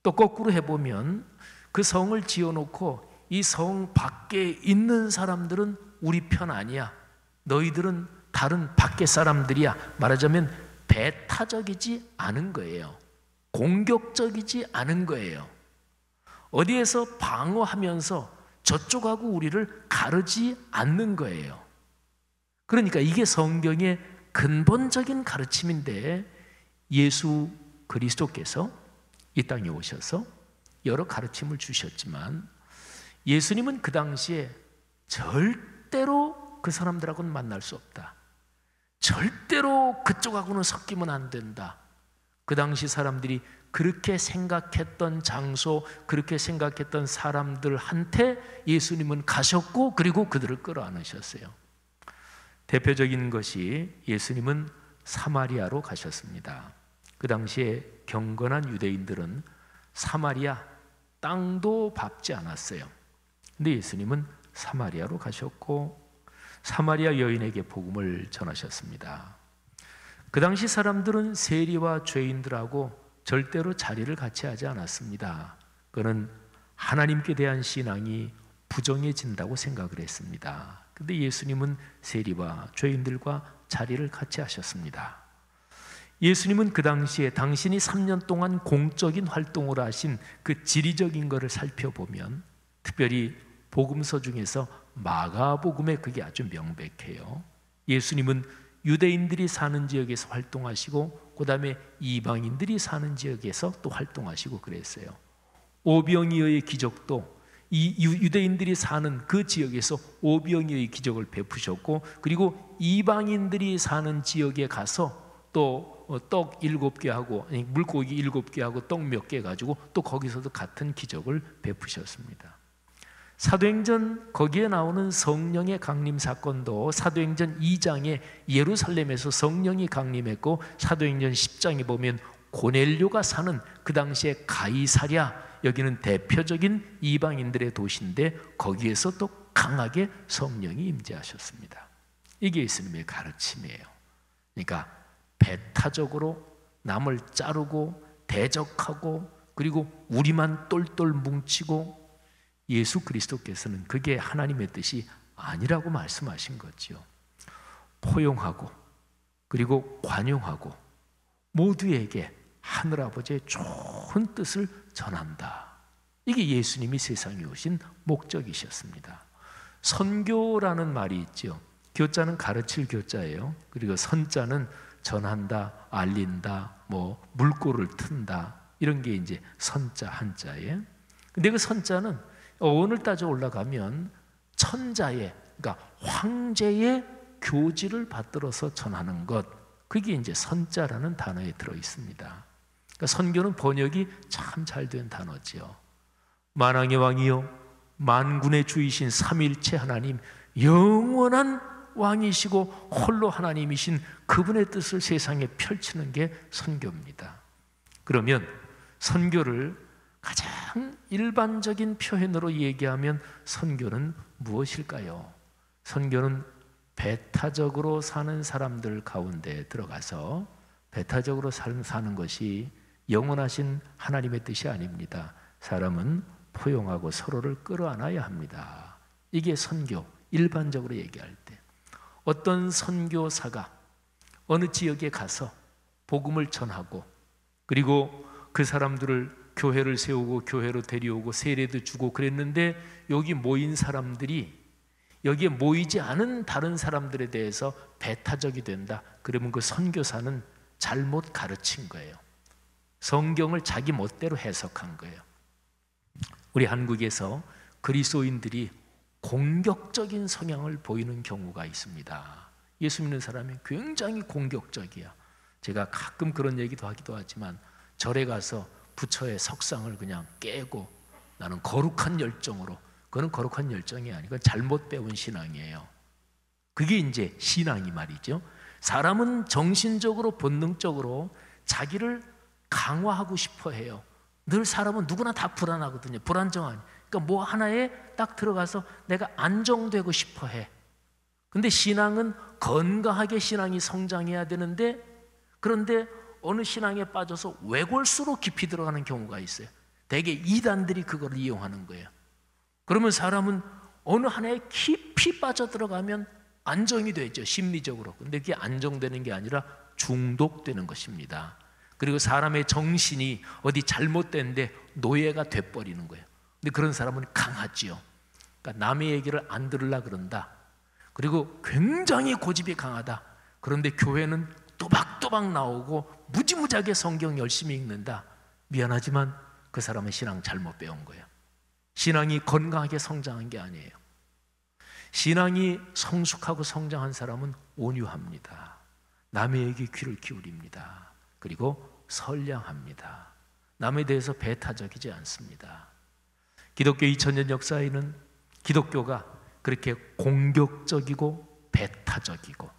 또 거꾸로 해보면 그 성을 지어놓고 이 성 밖에 있는 사람들은 우리 편 아니야, 너희들은 다른 밖에 사람들이야, 말하자면 배타적이지 않은 거예요. 공격적이지 않은 거예요. 어디에서 방어하면서 저쪽하고 우리를 가르지 않는 거예요. 그러니까 이게 성경의 근본적인 가르침인데, 예수 그리스도께서 이 땅에 오셔서 여러 가르침을 주셨지만 예수님은 그 당시에 절대로 그 사람들하고는 만날 수 없다. 절대로 그쪽하고는 섞이면 안 된다. 그 당시 사람들이 그렇게 생각했던 장소, 그렇게 생각했던 사람들한테 예수님은 가셨고 그리고 그들을 끌어안으셨어요. 대표적인 것이 예수님은 사마리아로 가셨습니다. 그 당시에 경건한 유대인들은 사마리아 땅도 밟지 않았어요. 근데 예수님은 사마리아로 가셨고 사마리아 여인에게 복음을 전하셨습니다. 그 당시 사람들은 세리와 죄인들하고 절대로 자리를 같이 하지 않았습니다. 그는 하나님께 대한 신앙이 부정해진다고 생각을 했습니다. 근데 예수님은 세리와 죄인들과 자리를 같이 하셨습니다. 예수님은 그 당시에 당신이 3년 동안 공적인 활동을 하신 그 지리적인 것을 살펴보면 특별히 복음서 중에서 마가복음에 그게 아주 명백해요. 예수님은 유대인들이 사는 지역에서 활동하시고 그 다음에 이방인들이 사는 지역에서 또 활동하시고 그랬어요. 오병이어의 기적도 이 유대인들이 사는 그 지역에서 오병이어의 기적을 베푸셨고 그리고 이방인들이 사는 지역에 가서 또 떡 7개 하고 물고기 7개 하고 떡 몇 개 가지고 또 거기서도 같은 기적을 베푸셨습니다. 사도행전 거기에 나오는 성령의 강림 사건도 사도행전 2장에 예루살렘에서 성령이 강림했고 사도행전 10장에 보면 고넬료가 사는 그 당시에 가이사랴, 여기는 대표적인 이방인들의 도시인데 거기에서 또 강하게 성령이 임재하셨습니다. 이게 예수님의 가르침이에요. 그러니까 배타적으로 남을 자르고 대적하고 그리고 우리만 똘똘 뭉치고 예수 그리스도께서는 그게 하나님의 뜻이 아니라고 말씀하신 거지요. 포용하고 그리고 관용하고 모두에게 하늘아버지의 좋은 뜻을 전한다. 이게 예수님이 세상에 오신 목적이셨습니다. 선교라는 말이 있죠. 교자는 가르칠 교자예요. 그리고 선자는 전한다, 알린다, 뭐 물꼬를 튼다 이런 게 이제 선자 한자예요. 근데 그 선자는 어원을 따져 올라가면 천자의, 그러니까 황제의 교지를 받들어서 전하는 것, 그게 이제 선자라는 단어에 들어 있습니다. 그러니까 선교는 번역이 참 잘 된 단어지요. 만왕의 왕이요 만군의 주이신 삼일체 하나님, 영원한 왕이시고 홀로 하나님이신 그분의 뜻을 세상에 펼치는 게 선교입니다. 그러면 선교를 가장 일반적인 표현으로 얘기하면 선교는 무엇일까요? 선교는 배타적으로 사는 사람들 가운데 들어가서 배타적으로 사는 것이 영원하신 하나님의 뜻이 아닙니다. 사람은 포용하고 서로를 끌어안아야 합니다. 이게 선교, 일반적으로 얘기할 때. 어떤 선교사가 어느 지역에 가서 복음을 전하고 그리고 그 사람들을 교회를 세우고 교회로 데려오고 세례도 주고 그랬는데 여기 모인 사람들이 여기에 모이지 않은 다른 사람들에 대해서 배타적이 된다. 그러면 그 선교사는 잘못 가르친 거예요. 성경을 자기 멋대로 해석한 거예요. 우리 한국에서 그리스도인들이 공격적인 성향을 보이는 경우가 있습니다. 예수 믿는 사람이 굉장히 공격적이야. 제가 가끔 그런 얘기도 하기도 하지만 절에 가서 부처의 석상을 그냥 깨고 나는 거룩한 열정으로, 그건 거룩한 열정이 아니고 잘못 배운 신앙이에요. 그게 이제 신앙이 말이죠. 사람은 정신적으로 본능적으로 자기를 강화하고 싶어 해요. 늘 사람은 누구나 다 불안하거든요. 불안정한. 그러니까 뭐 하나에 딱 들어가서 내가 안정되고 싶어 해. 근데 신앙은 건강하게 신앙이 성장해야 되는데, 그런데 어느 신앙에 빠져서 외골수로 깊이 들어가는 경우가 있어요. 대개 이단들이 그걸 이용하는 거예요. 그러면 사람은 어느 하나에 깊이 빠져들어가면 안정이 되죠, 심리적으로. 근데 그게 안정되는 게 아니라 중독되는 것입니다. 그리고 사람의 정신이 어디 잘못된데 노예가 돼버리는 거예요. 근데 그런 사람은 강하지요. 그러니까 남의 얘기를 안 들으려 그런다. 그리고 굉장히 고집이 강하다. 그런데 교회는 또박또박 나오고 무지무지하게 성경 열심히 읽는다. 미안하지만 그 사람은 신앙 잘못 배운 거예요. 신앙이 건강하게 성장한 게 아니에요. 신앙이 성숙하고 성장한 사람은 온유합니다. 남에게 귀를 기울입니다. 그리고 선량합니다. 남에 대해서 배타적이지 않습니다. 기독교 2000년 역사에는 기독교가 그렇게 공격적이고 배타적이고,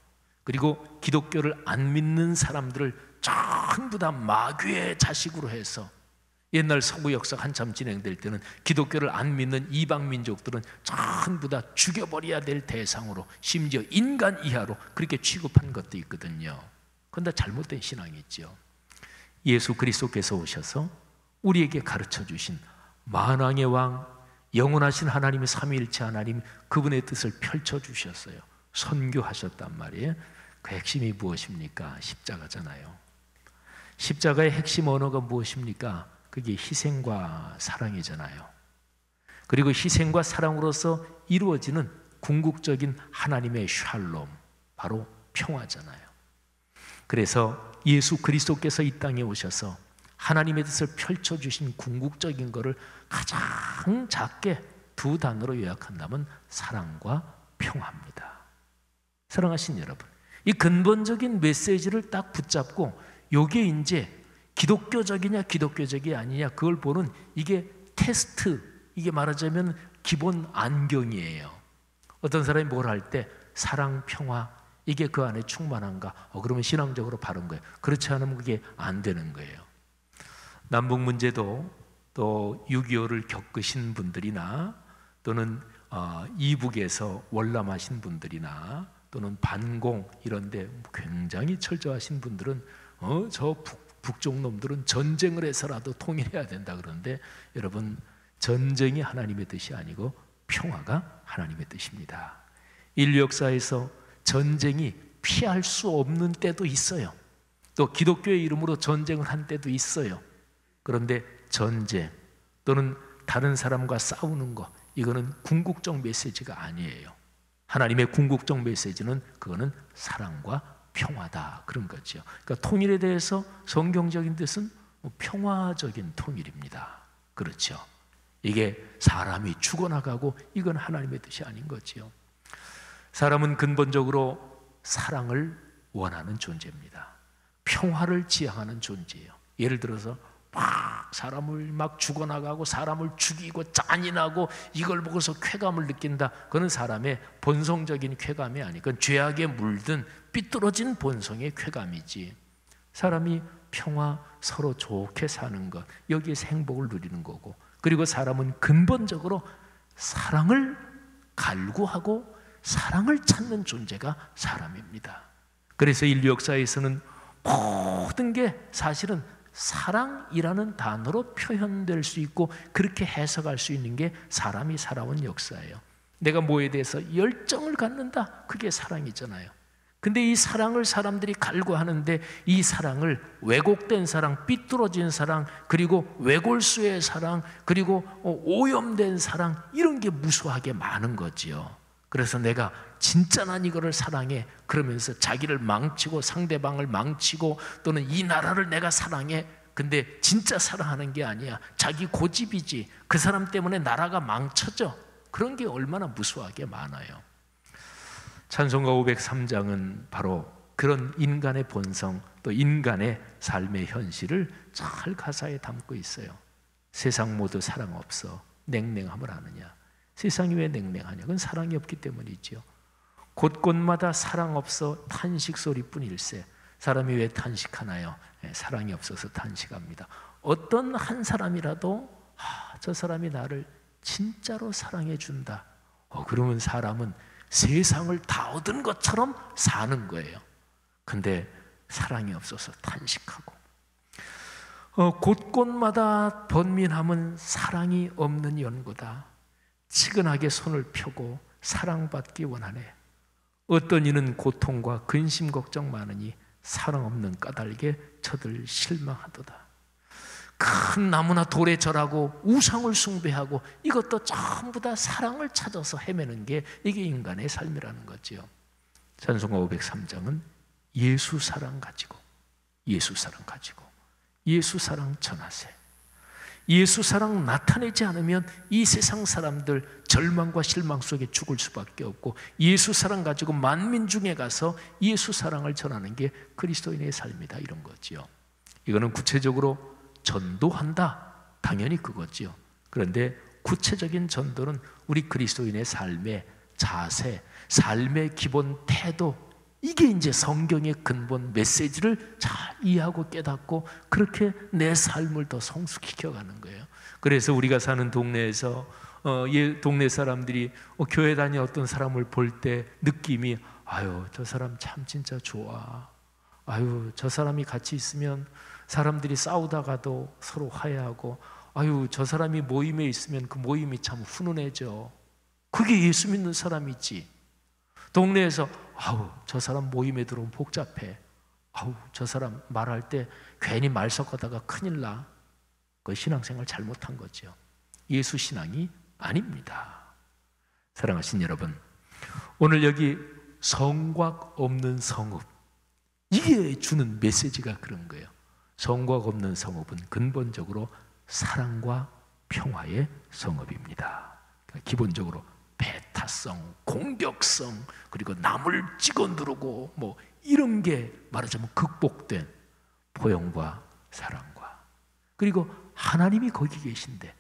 그리고 기독교를 안 믿는 사람들을 전부 다 마귀의 자식으로 해서, 옛날 서구 역사가 한참 진행될 때는 기독교를 안 믿는 이방 민족들은 전부 다 죽여버려야 될 대상으로, 심지어 인간 이하로 그렇게 취급한 것도 있거든요. 그런데 잘못된 신앙이 있죠. 예수 그리스도께서 오셔서 우리에게 가르쳐 주신 만왕의 왕, 영원하신 하나님의 삼위일체 하나님, 그분의 뜻을 펼쳐 주셨어요. 선교하셨단 말이에요. 그 핵심이 무엇입니까? 십자가잖아요. 십자가의 핵심 언어가 무엇입니까? 그게 희생과 사랑이잖아요. 그리고 희생과 사랑으로서 이루어지는 궁극적인 하나님의 샬롬, 바로 평화잖아요. 그래서 예수 그리스도께서 이 땅에 오셔서 하나님의 뜻을 펼쳐주신 궁극적인 것을 가장 작게 두 단어로 요약한다면 사랑과 평화입니다. 사랑하신 여러분, 이 근본적인 메시지를 딱 붙잡고, 요게 이제 기독교적이냐 기독교적이 아니냐 그걸 보는, 이게 테스트, 이게 말하자면 기본 안경이에요. 어떤 사람이 뭘 할 때 사랑, 평화, 이게 그 안에 충만한가? 그러면 신앙적으로 바른 거예요. 그렇지 않으면 그게 안 되는 거예요. 남북 문제도 또 6.25를 겪으신 분들이나, 또는 이북에서 월남하신 분들이나, 또는 반공 이런데 굉장히 철저하신 분들은 저 북쪽 놈들은 전쟁을 해서라도 통일해야 된다 그러는데, 여러분, 전쟁이 하나님의 뜻이 아니고 평화가 하나님의 뜻입니다. 인류 역사에서 전쟁이 피할 수 없는 때도 있어요. 또 기독교의 이름으로 전쟁을 한 때도 있어요. 그런데 전쟁 또는 다른 사람과 싸우는 거, 이거는 궁극적 메시지가 아니에요. 하나님의 궁극적 메시지는 그거는 사랑과 평화다, 그런 거죠. 그러니까 통일에 대해서 성경적인 뜻은 평화적인 통일입니다. 그렇죠. 이게 사람이 죽어나가고, 이건 하나님의 뜻이 아닌 거죠. 사람은 근본적으로 사랑을 원하는 존재입니다. 평화를 지향하는 존재예요. 예를 들어서 막 사람을 막 죽어나가고 사람을 죽이고 잔인하고 이걸 보고서 쾌감을 느낀다, 그건 사람의 본성적인 쾌감이 아니고 그건 죄악에 물든 삐뚤어진 본성의 쾌감이지. 사람이 평화, 서로 좋게 사는 것, 여기에서 행복을 누리는 거고, 그리고 사람은 근본적으로 사랑을 갈구하고 사랑을 찾는 존재가 사람입니다. 그래서 인류 역사에서는 모든 게 사실은 사랑이라는 단어로 표현될 수 있고, 그렇게 해석할 수 있는 게 사람이 살아온 역사예요. 내가 뭐에 대해서 열정을 갖는다, 그게 사랑이잖아요. 근데 이 사랑을 사람들이 갈구하는데, 이 사랑을 왜곡된 사랑, 삐뚤어진 사랑, 그리고 외골수의 사랑, 그리고 오염된 사랑, 이런 게 무수하게 많은 거지요. 그래서 내가 진짜 난 이거를 사랑해, 그러면서 자기를 망치고 상대방을 망치고, 또는 이 나라를 내가 사랑해, 근데 진짜 사랑하는 게 아니야, 자기 고집이지, 그 사람 때문에 나라가 망쳐져, 그런 게 얼마나 무수하게 많아요. 찬송가 503장은 바로 그런 인간의 본성, 또 인간의 삶의 현실을 잘 가사에 담고 있어요. 세상 모두 사랑 없어 냉랭함을 아느냐. 세상이 왜 냉랭하냐? 그건 사랑이 없기 때문이지요. 곳곳마다 사랑 없어 탄식 소리뿐일세. 사람이 왜 탄식하나요? 사랑이 없어서 탄식합니다. 어떤 한 사람이라도 저 사람이 나를 진짜로 사랑해 준다, 그러면 사람은 세상을 다 얻은 것처럼 사는 거예요. 근데 사랑이 없어서 탄식하고, 곳곳마다 번민함은 사랑이 없는 연고다. 치근하게 손을 펴고 사랑받기 원하네. 어떤 이는 고통과 근심 걱정 많으니 사랑 없는 까닭에 저들 실망하도다. 큰 나무나 돌에 절하고 우상을 숭배하고, 이것도 전부 다 사랑을 찾아서 헤매는 게 이게 인간의 삶이라는 거지요. 찬송가 503장은 예수 사랑 가지고, 예수 사랑 가지고, 예수 사랑 전하세요. 예수 사랑 나타내지 않으면 이 세상 사람들 절망과 실망 속에 죽을 수밖에 없고, 예수 사랑 가지고 만민 중에 가서 예수 사랑을 전하는 게 그리스도인의 삶이다, 이런 거지요. 이거는 구체적으로 전도한다, 당연히 그거지요. 그런데 구체적인 전도는 우리 그리스도인의 삶의 자세, 삶의 기본 태도, 이게 이제 성경의 근본 메시지를 잘 이해하고 깨닫고 그렇게 내 삶을 더 성숙시켜가는 거예요. 그래서 우리가 사는 동네에서 동네 사람들이 교회 다니 어떤 사람을 볼 때 느낌이, 아유 저 사람 참 진짜 좋아, 아유 저 사람이 같이 있으면 사람들이 싸우다가도 서로 화해하고, 아유 저 사람이 모임에 있으면 그 모임이 참 훈훈해져. 그게 예수 믿는 사람이지. 동네에서 아우 저 사람 모임에 들어오면 복잡해, 아우 저 사람 말할 때 괜히 말 섞어다가 큰일 나. 그 신앙생활 잘못한 거죠. 예수 신앙이 아닙니다. 사랑하신 여러분, 오늘 여기 성곽 없는 성읍, 이게 주는 메시지가 그런 거예요. 성곽 없는 성읍은 근본적으로 사랑과 평화의 성읍입니다. 그러니까 기본적으로 배타성, 공격성, 그리고 남을 찍어 누르고 뭐 이런 게 말하자면 극복된 포용과 사랑과, 그리고 하나님이 거기 계신데,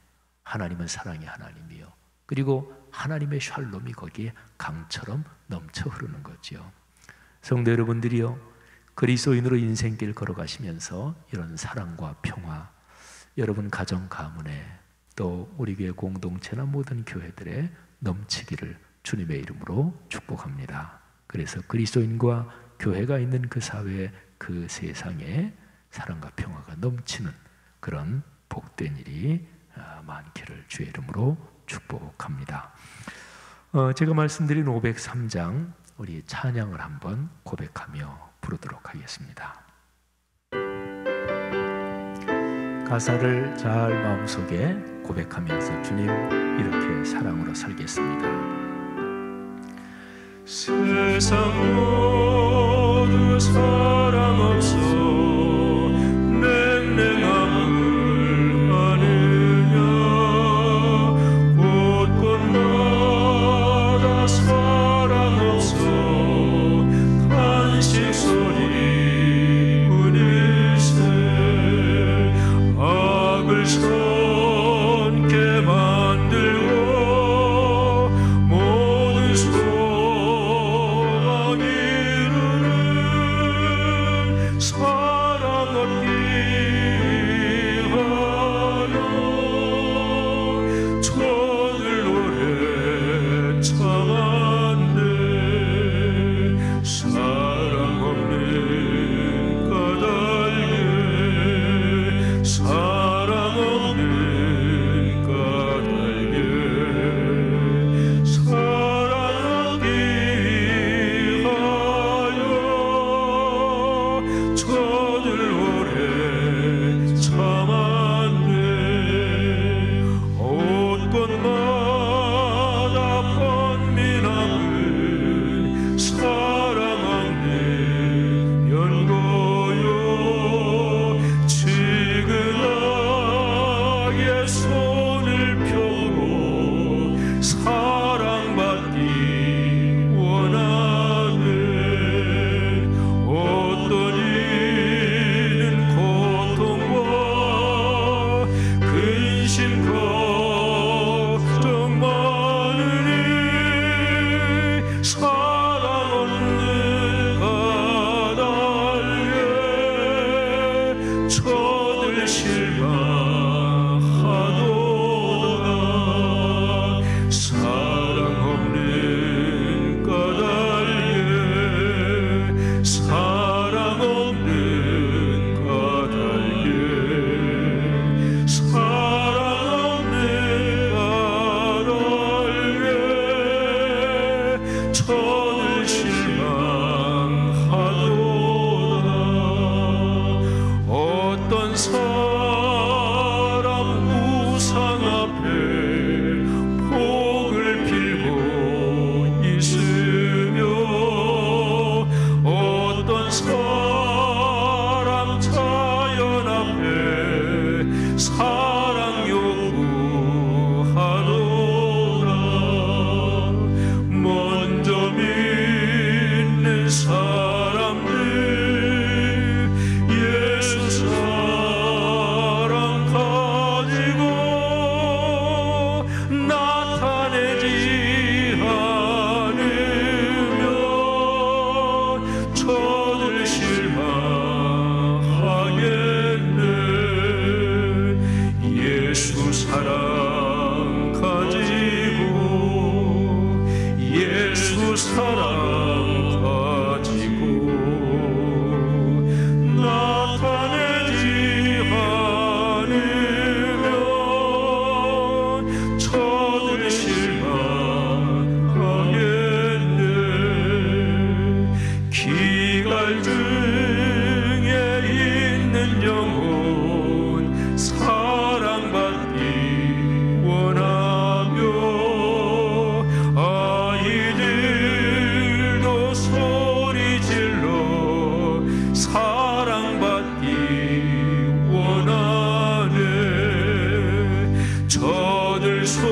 하나님은 사랑의 하나님이요, 그리고 하나님의 샬롬이 거기에 강처럼 넘쳐 흐르는 거지요. 성도 여러분들이요, 그리스도인으로 인생길 걸어가시면서 이런 사랑과 평화, 여러분 가정 가문에, 또 우리 교회 공동체나 모든 교회들에 넘치기를 주님의 이름으로 축복합니다. 그래서 그리스도인과 교회가 있는 그 사회, 그 세상에 사랑과 평화가 넘치는 그런 복된 일이 많기를 주의 이름으로 축복합니다. 제가 말씀드린 503장 우리 찬양을 한번 고백하며 부르도록 하겠습니다. 가사를 잘 마음속에 고백하면서 주님 이렇게 사랑으로 살겠습니다. 세상 모두 사랑 없어 냉랭함을 아느냐. 곳곳마다 사랑 없어 탄식 소리 뿐일세. 악을 손게 만들고 모든 소망 이루는 사랑 얻기 하여 저들 노래 참았네. 사랑 없는 까닭에 사랑 없는 까닭에 사랑하기 하여 저들 오래 참았네. 옷곳마다 번민함을 사랑 없는 연고요. 지근하게 손을 펴고 사랑받기 원하네. 어떤 이는 고통과 근심 걱정 많으니 사랑 없는 까닭에 저들 실망하도다. 예수 사랑 가지고 예수 사랑 가지고 나타내지 않으면 저들 실망하겠네. 기갈 중에 있는 영혼 사랑받기 원하며 아이들도 소리질러 사랑받기 원하네. 저들 소리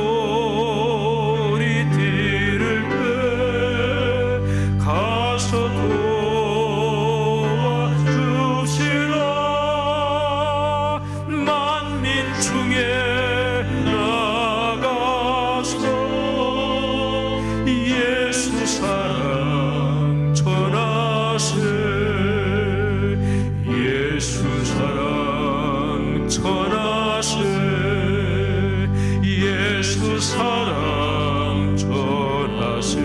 들을 때 가서 도와줍시다. 만민 중에 나가서 예수 사랑 전하세. 예수 사랑 전하세. 예수 사랑 전하세.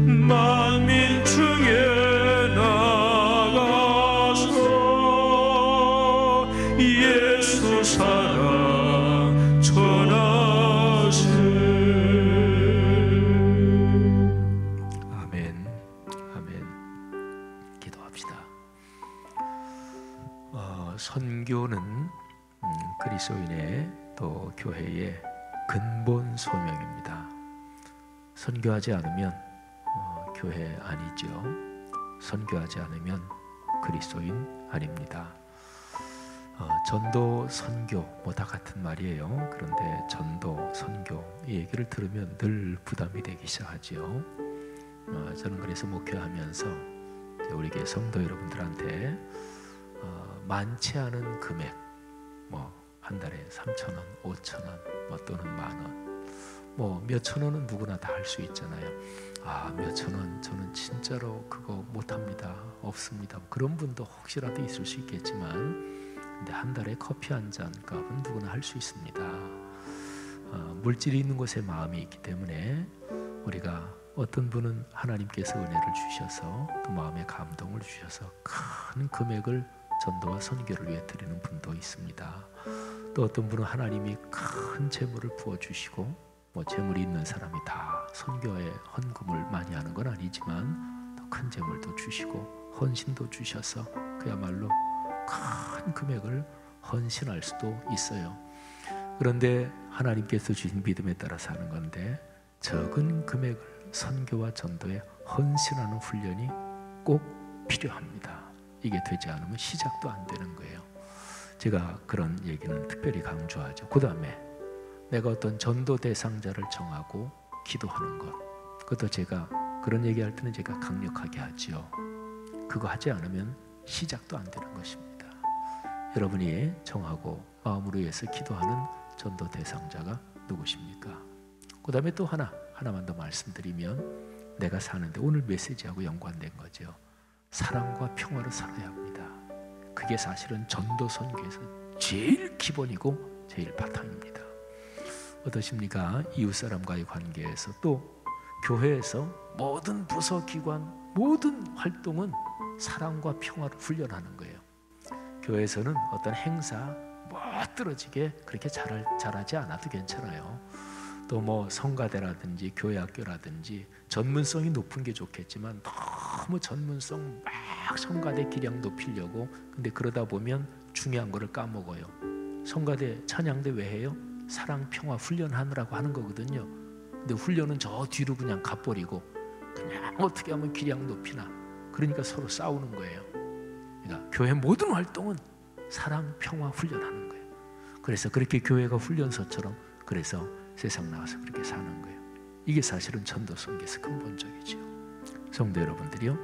만민 중에 나가서 예수 사랑 전하세. 아멘, 아멘. 기도합시다. 선교는 그리스도인의 또 교회의 근본 소명입니다. 선교하지 않으면 교회 아니죠. 선교하지 않으면 그리스도인 아닙니다. 전도, 선교 뭐 다 같은 말이에요. 그런데 전도, 선교 이 얘기를 들으면 늘 부담이 되기 시작하죠. 저는 그래서 목회하면서 우리 교회 성도 여러분들한테 많지 않은 금액, 뭐 한 달에 3,000원, 5,000원, 뭐 또는 10,000원, 뭐 몇천 원은 누구나 다 할 수 있잖아요. 몇천 원 저는 진짜로 그거 못합니다, 없습니다. 그런 분도 혹시라도 있을 수 있겠지만, 근데 한 달에 커피 한 잔 값은 누구나 할 수 있습니다. 물질이 있는 곳에 마음이 있기 때문에 우리가 어떤 분은 하나님께서 은혜를 주셔서 또 마음에 감동을 주셔서 큰 금액을 전도와 선교를 위해 드리는 분도 있습니다. 또 어떤 분은 하나님이 큰 재물을 부어주시고, 뭐 재물이 있는 사람이 다 선교에 헌금을 많이 하는 건 아니지만 더 큰 재물도 주시고 헌신도 주셔서 그야말로 큰 금액을 헌신할 수도 있어요. 그런데 하나님께서 주신 믿음에 따라 사는 건데, 적은 금액을 선교와 전도에 헌신하는 훈련이 꼭 필요합니다. 이게 되지 않으면 시작도 안 되는 거예요. 제가 그런 얘기는 특별히 강조하죠. 그 다음에 내가 어떤 전도 대상자를 정하고 기도하는 것, 그것도 제가 그런 얘기할 때는 제가 강력하게 하지요. 그거 하지 않으면 시작도 안 되는 것입니다. 여러분이 정하고 마음으로 위해서 기도하는 전도 대상자가 누구십니까? 그 다음에 또 하나만 더 말씀드리면, 내가 사는데 오늘 메시지하고 연관된 거죠. 사랑과 평화로 살아야 합니다. 그게 사실은 전도 선교에서 제일 기본이고 제일 바탕입니다. 어떠십니까? 이웃사람과의 관계에서, 또 교회에서 모든 부서 기관 모든 활동은 사랑과 평화를 훈련하는 거예요. 교회에서는 어떤 행사 멋들어지게 그렇게 잘하지 않아도 괜찮아요. 또 뭐 성가대라든지 교회학교라든지 전문성이 높은 게 좋겠지만, 너무 전문성 막 성가대 기량 높이려고, 근데 그러다 보면 중요한 거를 까먹어요. 성가대 찬양대 왜 해요? 사랑 평화 훈련하느라고 하는 거거든요. 근데 훈련은 저 뒤로 그냥 가버리고 그냥 어떻게 하면 기량 높이나, 그러니까 서로 싸우는 거예요. 그러니까 교회 모든 활동은 사랑 평화 훈련하는 거예요. 그래서 그렇게 교회가 훈련소처럼, 그래서 세상 나와서 그렇게 사는 거예요. 이게 사실은 전도 선교에서 근본적이죠. 성도 여러분들이요,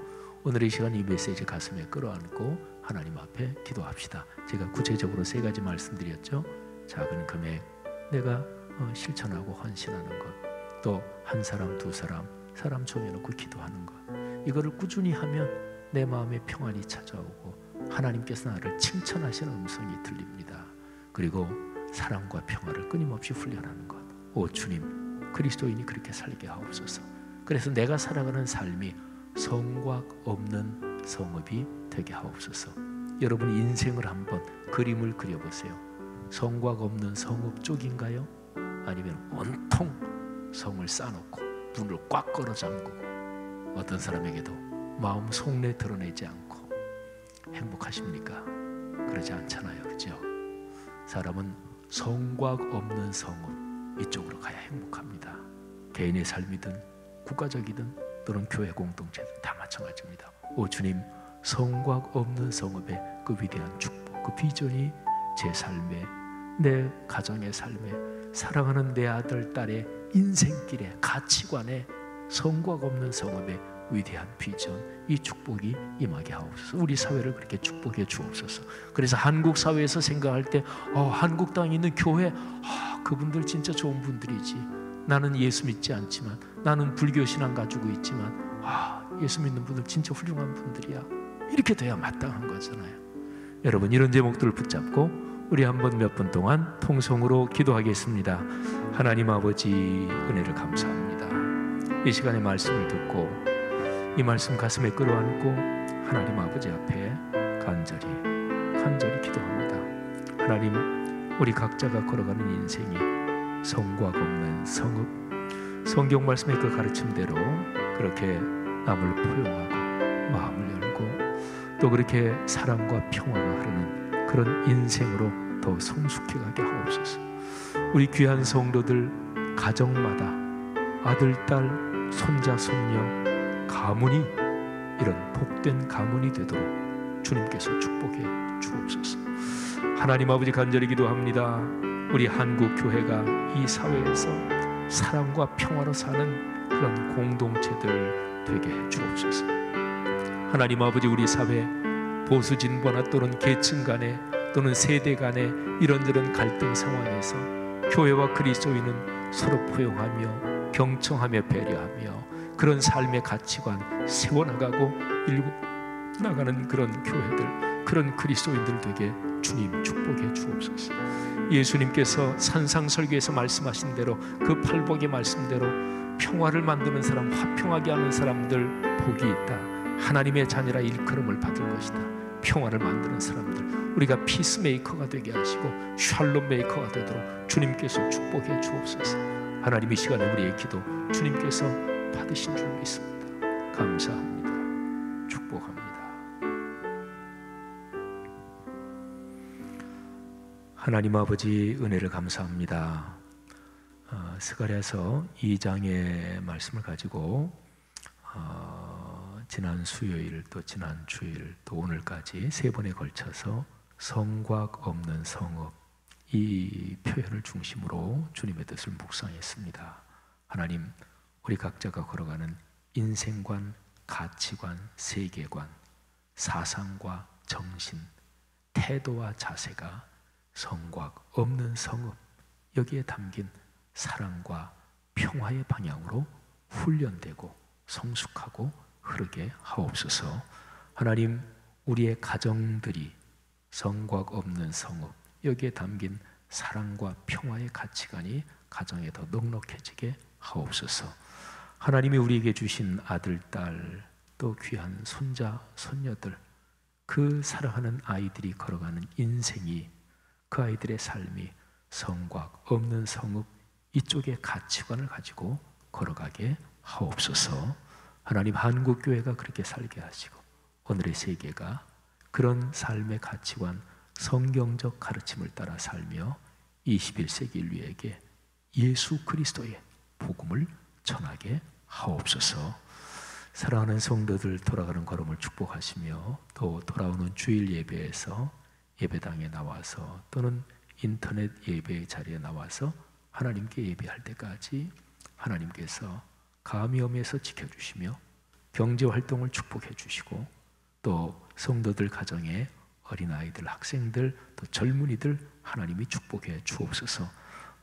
오늘 이 시간 이 메시지 가슴에 끌어안고 하나님 앞에 기도합시다. 제가 구체적으로 3가지 말씀드렸죠. 작은 금액 내가 실천하고 헌신하는 것, 또 한 사람 두 사람 정해놓고 기도하는 것, 이거를 꾸준히 하면 내 마음에 평안이 찾아오고 하나님께서 나를 칭찬하시는 음성이 들립니다. 그리고 사랑과 평화를 끊임없이 훈련하는 것. 오 주님, 그리스도인이 그렇게 살게 하옵소서. 그래서 내가 살아가는 삶이 성곽 없는 성읍이 되게 하옵소서. 여러분 인생을 한번 그림을 그려보세요. 성곽 없는 성읍 쪽인가요? 아니면 온통 성을 쌓아놓고 문을 꽉 걸어 잠그고 어떤 사람에게도 마음 속내 드러내지 않고 행복하십니까? 그러지 않잖아요, 그죠? 사람은 성곽 없는 성읍 이쪽으로 가야 행복합니다. 개인의 삶이든 국가적이든 또는 교회 공동체든 다 마찬가지입니다. 오 주님, 성곽 없는 성읍의 그 위대한 축복, 그 비전이 제 삶에, 내 가정의 삶에, 사랑하는 내 아들 딸의 인생길에, 가치관에 성곽 없는 성읍의 위대한 비전, 이 축복이 임하게 하옵소서. 우리 사회를 그렇게 축복해 주옵소서. 그래서 한국 사회에서 생각할 때 한국 땅에 있는 교회, 그분들 진짜 좋은 분들이지. 나는 예수 믿지 않지만, 나는 불교 신앙 가지고 있지만 예수 믿는 분들 진짜 훌륭한 분들이야. 이렇게 돼야 마땅한 거잖아요. 여러분, 이런 제목들을 붙잡고 우리 한번 몇 분 동안 통성으로 기도하겠습니다. 하나님 아버지, 은혜를 감사합니다. 이 시간에 말씀을 듣고 이 말씀 가슴에 끌어안고 하나님 아버지 앞에 간절히 기도합니다. 하나님, 우리 각자가 걸어가는 인생이 성곽 없는 성읍, 성경 말씀의 그 가르침대로 그렇게 남을 포용하고 마음을 열고 또 그렇게 사랑과 평화가 흐르는 그런 인생으로 더 성숙해 가게 하옵소서. 우리 귀한 성도들 가정마다 아들, 딸, 손자, 손녀, 가문이 이런 복된 가문이 되도록 주님께서 축복해 주옵소서. 하나님 아버지, 간절히 기도합니다. 우리 한국 교회가 이 사회에서 사랑과 평화로 사는 그런 공동체들 되게 해 주옵소서. 하나님 아버지, 우리 사회 보수 진보나 또는 계층 간에 또는 세대 간에 이런저런 갈등 상황에서 교회와 그리스도인은 서로 포용하며 경청하며 배려하며 그런 삶의 가치관 세워나가고 일구 나가는 그런 교회들, 그런 그리스도인들 되게 주님 축복해 주옵소서. 예수님께서 산상설교에서 말씀하신 대로 그 팔복의 말씀대로 평화를 만드는 사람, 화평하게 하는 사람들 복이 있다. 하나님의 자녀라 일컬음을 받을 것이다. 평화를 만드는 사람들, 우리가 피스메이커가 되게 하시고 샬롬 메이커가 되도록 주님께서 축복해 주옵소서. 하나님, 이 시간에 우리의 기도 주님께서 받으신 줄 믿습니다. 감사합니다. 축복합니다. 하나님 아버지, 은혜를 감사합니다. 스가랴서 2장의 말씀을 가지고 지난 수요일 또 지난 주일 또 오늘까지 세 번에 걸쳐서 성곽 없는 성읍, 이 표현을 중심으로 주님의 뜻을 묵상했습니다. 하나님, 우리 각자가 걸어가는 인생관, 가치관, 세계관, 사상과 정신, 태도와 자세가 성곽 없는 성읍, 여기에 담긴 사랑과 평화의 방향으로 훈련되고 성숙하고 흐르게 하옵소서. 하나님, 우리의 가정들이 성곽 없는 성읍, 여기에 담긴 사랑과 평화의 가치관이 가정에 더 넉넉해지게 하옵소서. 하나님이 우리에게 주신 아들, 딸, 또 귀한 손자, 손녀들, 그 사랑하는 아이들이 걸어가는 인생이, 그 아이들의 삶이 성곽 없는 성읍, 이쪽의 가치관을 가지고 걸어가게 하옵소서. 하나님, 한국교회가 그렇게 살게 하시고 오늘의 세계가 그런 삶의 가치관, 성경적 가르침을 따라 살며 21세기 인류에게 예수 그리스도의 복음을 전하게 하옵소서. 사랑하는 성도들 돌아가는 걸음을 축복하시며 또 돌아오는 주일 예배에서 예배당에 나와서 또는 인터넷 예배의 자리에 나와서 하나님께 예배할 때까지 하나님께서 감염에서 지켜주시며 경제활동을 축복해 주시고 또 성도들 가정에 어린아이들, 학생들, 또 젊은이들 하나님이 축복해 주옵소서.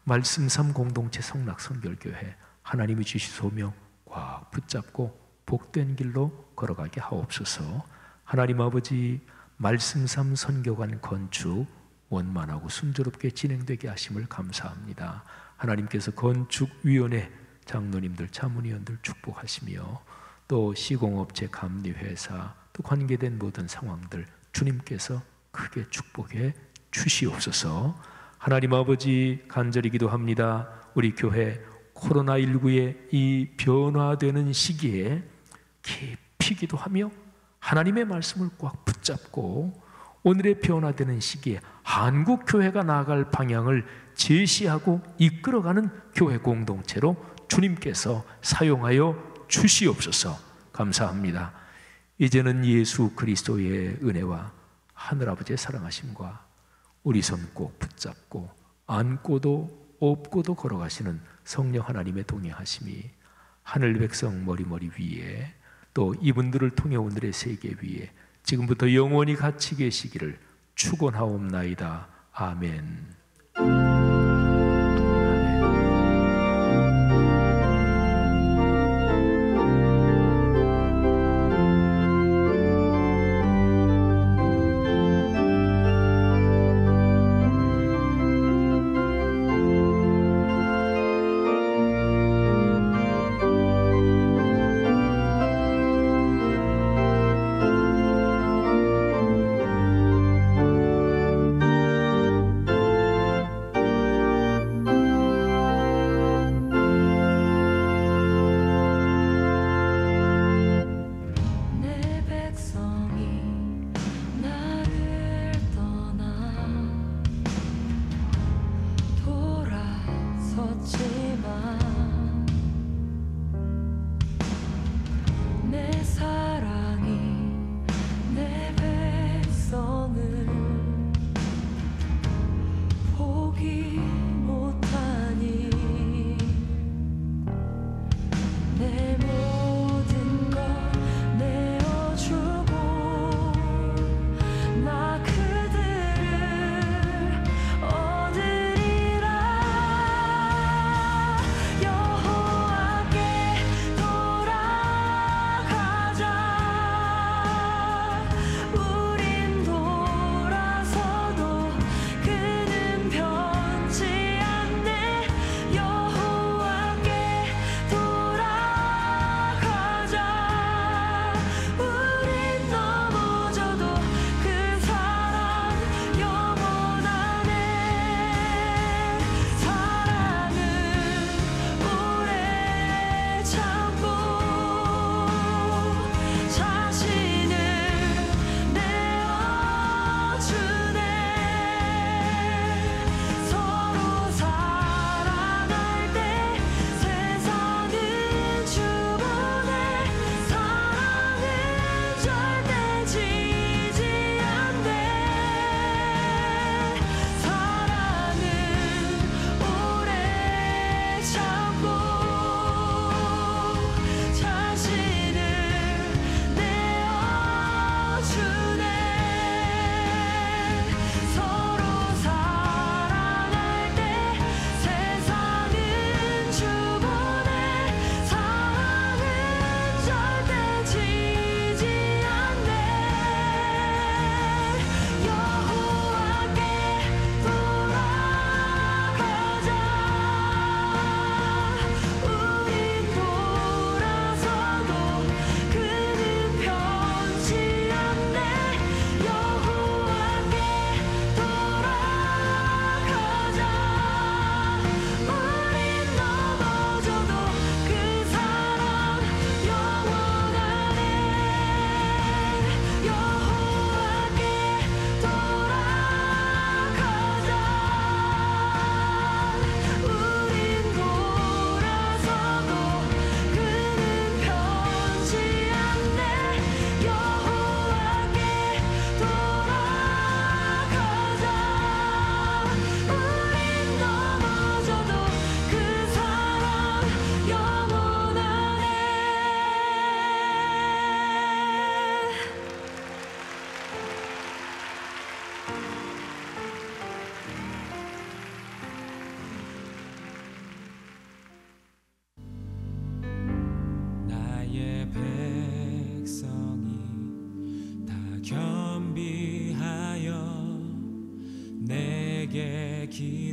말씀삼 공동체 성락선결교회 하나님이 주시소며 꽉 붙잡고 복된 길로 걸어가게 하옵소서. 하나님 아버지, 말씀삼 선교관 건축 원만하고 순조롭게 진행되게 하심을 감사합니다. 하나님께서 건축위원회 장로님들, 자문위원들 축복하시며 또 시공업체, 감리회사, 또 관계된 모든 상황들 주님께서 크게 축복해 주시옵소서. 하나님 아버지, 간절히 기도합니다. 우리 교회 코로나19의 이 변화되는 시기에 깊이 기도하며 하나님의 말씀을 꽉 붙잡고 오늘의 변화되는 시기에 한국 교회가 나아갈 방향을 제시하고 이끌어가는 교회 공동체로 주님께서 사용하여 주시옵소서. 감사합니다. 이제는 예수 그리스도의 은혜와 하늘아버지의 사랑하심과 우리 손 꼭 붙잡고 안고도 업고도 걸어가시는 성령 하나님의 동행하심이 하늘 백성 머리머리 위에 또 이분들을 통해 오늘의 세계 위에 지금부터 영원히 같이 계시기를 축원하옵나이다. 아멘.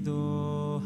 기도하며